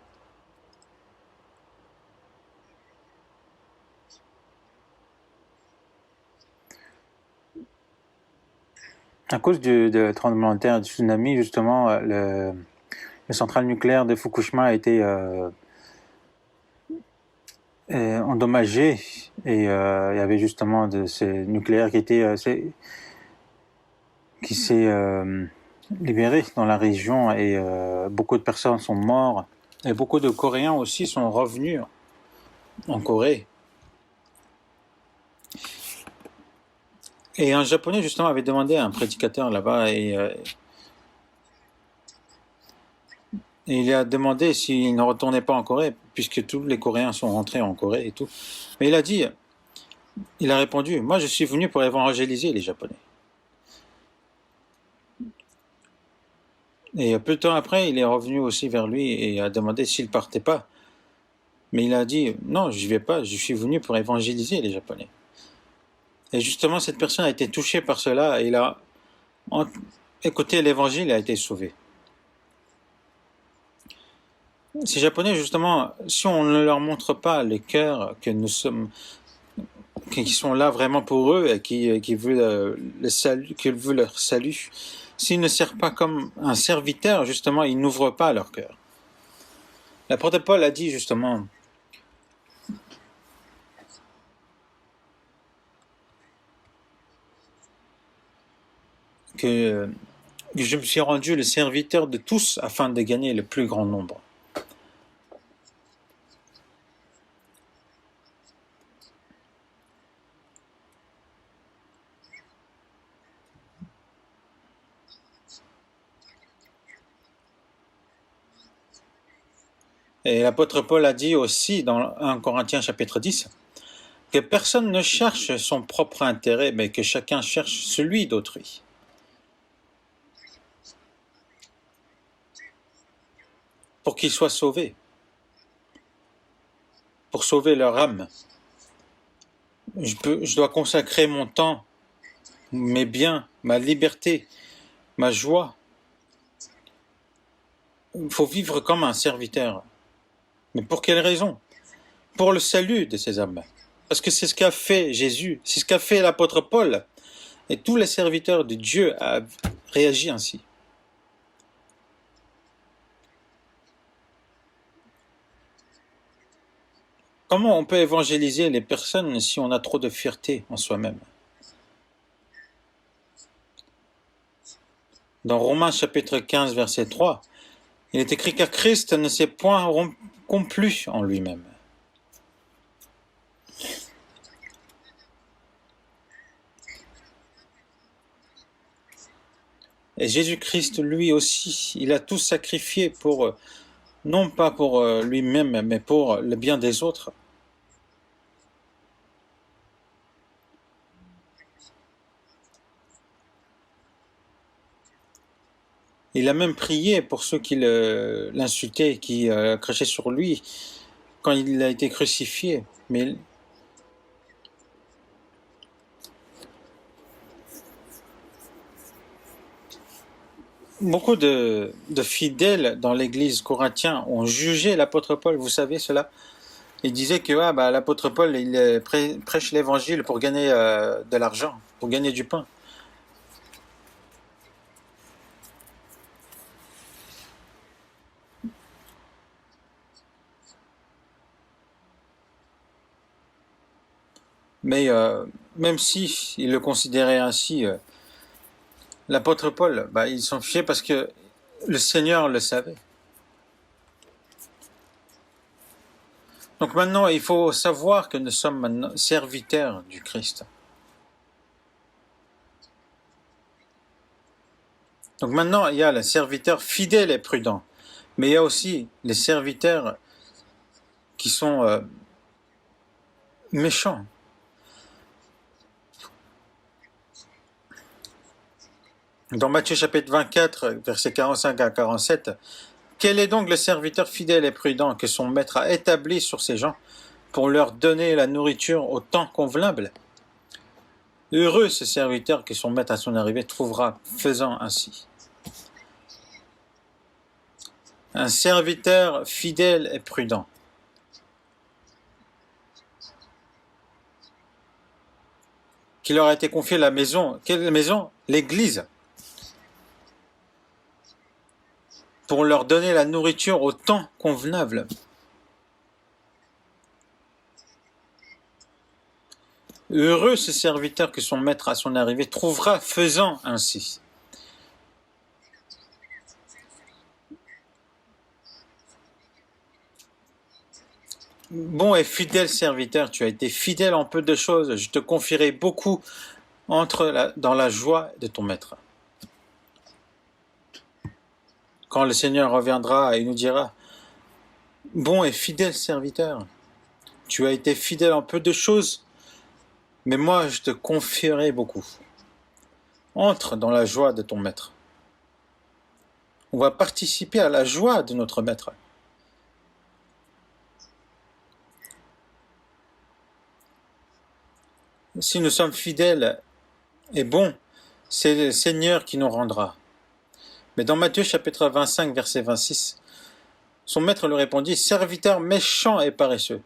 A: À cause de tremblement de terre, du tsunami, justement, le centrale nucléaire de Fukushima a été endommagé, et il y avait justement de ces nucléaires qui s'est libéré dans la région, et beaucoup de personnes sont mortes, et beaucoup de Coréens aussi sont revenus en Corée. Et un Japonais justement avait demandé à un prédicateur là-bas, et il a demandé s'il ne retournait pas en Corée, puisque tous les Coréens sont rentrés en Corée et tout. Mais il a répondu, moi je suis venu pour évangéliser les Japonais. Et peu de temps après, il est revenu aussi vers lui et a demandé s'il partait pas. Mais il a dit, non, je vais pas, je suis venu pour évangéliser les Japonais. Et justement, cette personne a été touchée par cela, et il a écouté l'évangile et a été sauvé. Ces Japonais, justement, si on ne leur montre pas les cœurs que nous sommes, qui sont là vraiment pour eux, et qui veulent le salut, qui veulent leur salut, s'ils ne servent pas comme un serviteur, justement, ils n'ouvrent pas leur cœur. L'apôtre Paul a dit justement que je me suis rendu le serviteur de tous afin de gagner le plus grand nombre. Et l'apôtre Paul a dit aussi dans 1 Corinthiens chapitre 10 que personne ne cherche son propre intérêt, mais que chacun cherche celui d'autrui. Pour qu'ils soient sauvés, pour sauver leur âme. Je dois consacrer mon temps, mes biens, ma liberté, ma joie. Il faut vivre comme un serviteur. Mais pour quelle raison? Pour le salut de ces âmes. Parce que c'est ce qu'a fait Jésus, c'est ce qu'a fait l'apôtre Paul. Et tous les serviteurs de Dieu ont réagi ainsi. Comment on peut évangéliser les personnes si on a trop de fierté en soi-même? Dans Romains chapitre 15, verset 3, il est écrit car Christ ne s'est point complu en lui-même. Et Jésus-Christ, lui aussi, il a tout sacrifié pour, non pas pour lui-même, mais pour le bien des autres. Il a même prié pour ceux qui l'insultaient, qui crachaient sur lui quand il a été crucifié. Mais beaucoup de fidèles dans l'église corinthienne ont jugé l'apôtre Paul, vous savez cela? Ils disaient que l'apôtre Paul il prêche l'évangile pour gagner de l'argent, pour gagner du pain. Mais même si ils le considéraient ainsi, l'apôtre Paul, ils s'en fichaient parce que le Seigneur le savait. Donc maintenant, il faut savoir que nous sommes maintenant serviteurs du Christ. Donc maintenant, il y a les serviteurs fidèles et prudents, mais il y a aussi les serviteurs qui sont méchants. Dans Matthieu chapitre 24, versets 45 à 47, quel est donc le serviteur fidèle et prudent que son maître a établi sur ses gens pour leur donner la nourriture au temps convenable? Heureux ce serviteur que son maître à son arrivée trouvera faisant ainsi. Un serviteur fidèle et prudent. Qui leur a été confié la maison. Quelle maison? L'église. Pour leur donner la nourriture au temps convenable. Heureux ce serviteur que son maître à son arrivée trouvera faisant ainsi. Bon et fidèle serviteur, tu as été fidèle en peu de choses, je te confierai beaucoup, entre dans la joie de ton maître. Quand le Seigneur reviendra et nous dira, bon et fidèle serviteur, tu as été fidèle en peu de choses, mais moi je te confierai beaucoup. Entre dans la joie de ton maître. On va participer à la joie de notre maître. Si nous sommes fidèles et bons, c'est le Seigneur qui nous rendra. Mais dans Matthieu chapitre 25, verset 26, son maître lui répondit, « Serviteur méchant et paresseux. »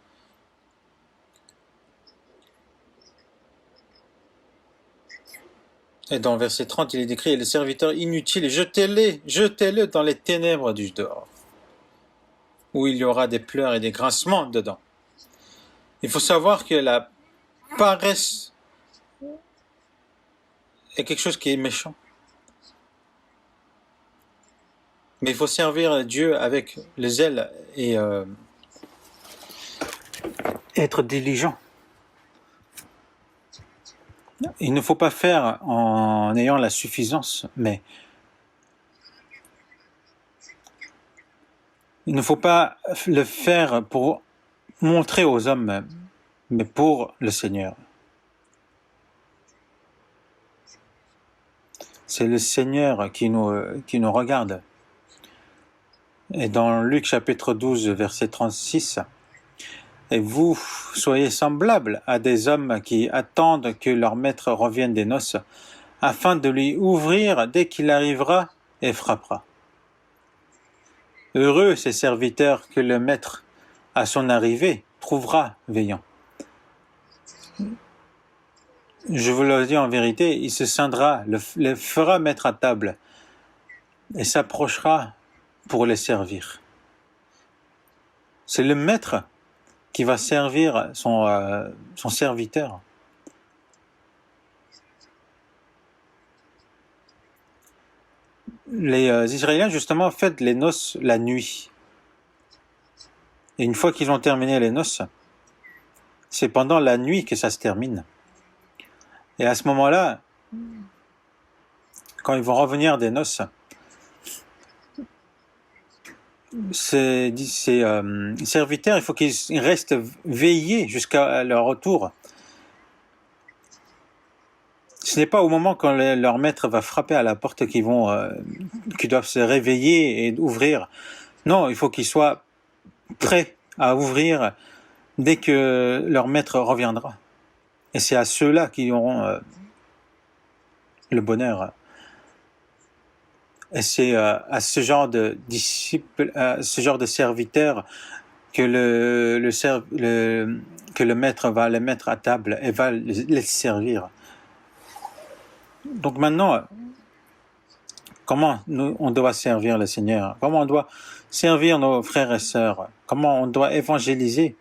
A: Et dans verset 30, il est décrit, « Les serviteurs inutiles, jetez-le dans les ténèbres du dehors, où il y aura des pleurs et des grincements dedans. » Il faut savoir que la paresse est quelque chose qui est méchant. Mais il faut servir Dieu avec le zèle et être diligent. Il ne faut pas faire en ayant la suffisance, mais il ne faut pas le faire pour montrer aux hommes, mais pour le Seigneur. C'est le Seigneur qui nous regarde. Et dans Luc chapitre 12, verset 36, « Et vous soyez semblables à des hommes qui attendent que leur maître revienne des noces, afin de lui ouvrir dès qu'il arrivera et frappera. Heureux ces serviteurs que le maître, à son arrivée, trouvera veillant. Je vous le dis en vérité, il se scindra, le fera mettre à table et s'approchera pour les servir. » C'est le maître qui va servir son serviteur. Les Israéliens, justement, fêtent les noces la nuit. Et une fois qu'ils ont terminé les noces, c'est pendant la nuit que ça se termine. Et à ce moment-là, quand ils vont revenir des noces, ces serviteurs, il faut qu'ils restent veillés jusqu'à leur retour. Ce n'est pas au moment quand leur maître va frapper à la porte qu'ils doivent se réveiller et ouvrir. Non, il faut qu'ils soient prêts à ouvrir dès que leur maître reviendra. Et c'est à ceux-là qui auront le bonheur. Et c'est à ce genre de disciples, à ce genre de serviteurs que que le maître va les mettre à table et va les servir. Donc maintenant, comment on doit servir le Seigneur? Comment on doit servir nos frères et sœurs? Comment on doit évangéliser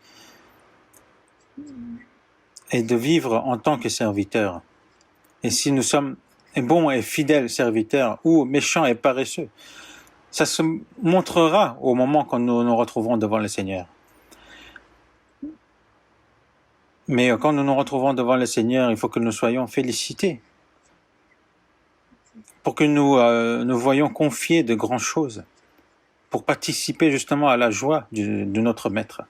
A: et de vivre en tant que serviteurs? Et si nous sommes bons et fidèles serviteurs ou méchants et paresseux, ça se montrera au moment quand nous nous retrouvons devant le Seigneur. Mais quand nous nous retrouvons devant le Seigneur, il faut que nous soyons félicités, pour que nous voyions confier de grandes choses, pour participer justement à la joie de notre Maître.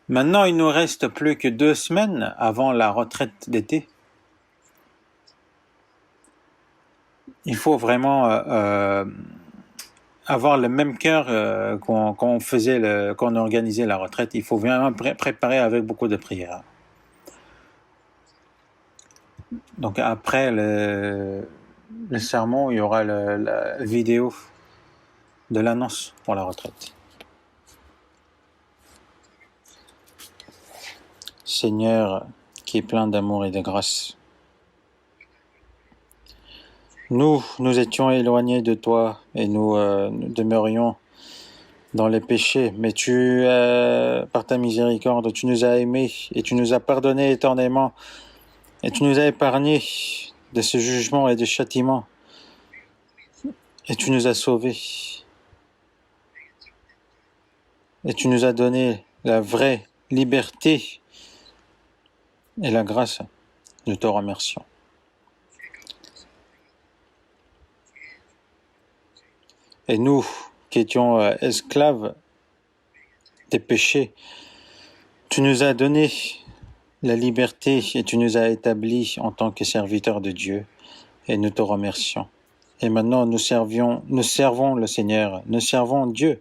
A: Maintenant, il nous reste plus que 2 semaines avant la retraite d'été. il faut vraiment avoir le même cœur quand on organisait la retraite. Il faut vraiment préparer avec beaucoup de prières. Donc après le sermon, il y aura la vidéo de l'annonce pour la retraite. Seigneur, qui est plein d'amour et de grâce, nous étions éloignés de toi et nous demeurions dans les péchés, mais tu, par ta miséricorde, tu nous as aimés et tu nous as pardonné éternellement et tu nous as épargnés de ce jugement et de châtiment et tu nous as sauvés et tu nous as donné la vraie liberté et la grâce. Nous te remercions. Et nous, qui étions esclaves des péchés, tu nous as donné la liberté et tu nous as établis en tant que serviteurs de Dieu et nous te remercions. Et maintenant, nous servons le Seigneur, nous servons Dieu.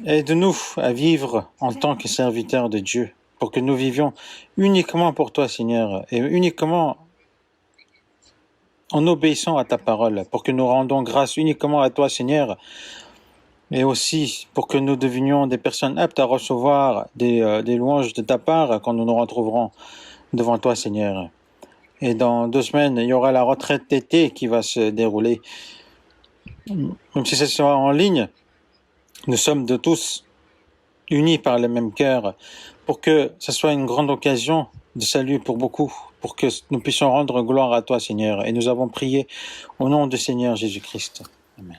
A: Aide-nous à vivre en tant que serviteurs de Dieu pour que nous vivions uniquement pour toi, Seigneur, et uniquement en obéissant à ta parole, pour que nous rendons grâce uniquement à toi, Seigneur, et aussi pour que nous devenions des personnes aptes à recevoir des louanges de ta part quand nous nous retrouverons devant toi, Seigneur. Et dans 2 semaines, il y aura la retraite d'été qui va se dérouler. Même si ce sera en ligne, nous sommes de tous unis par le même cœur pour que ce soit une grande occasion de salut pour beaucoup, pour que nous puissions rendre gloire à toi, Seigneur. Et nous avons prié au nom du Seigneur Jésus-Christ. Amen.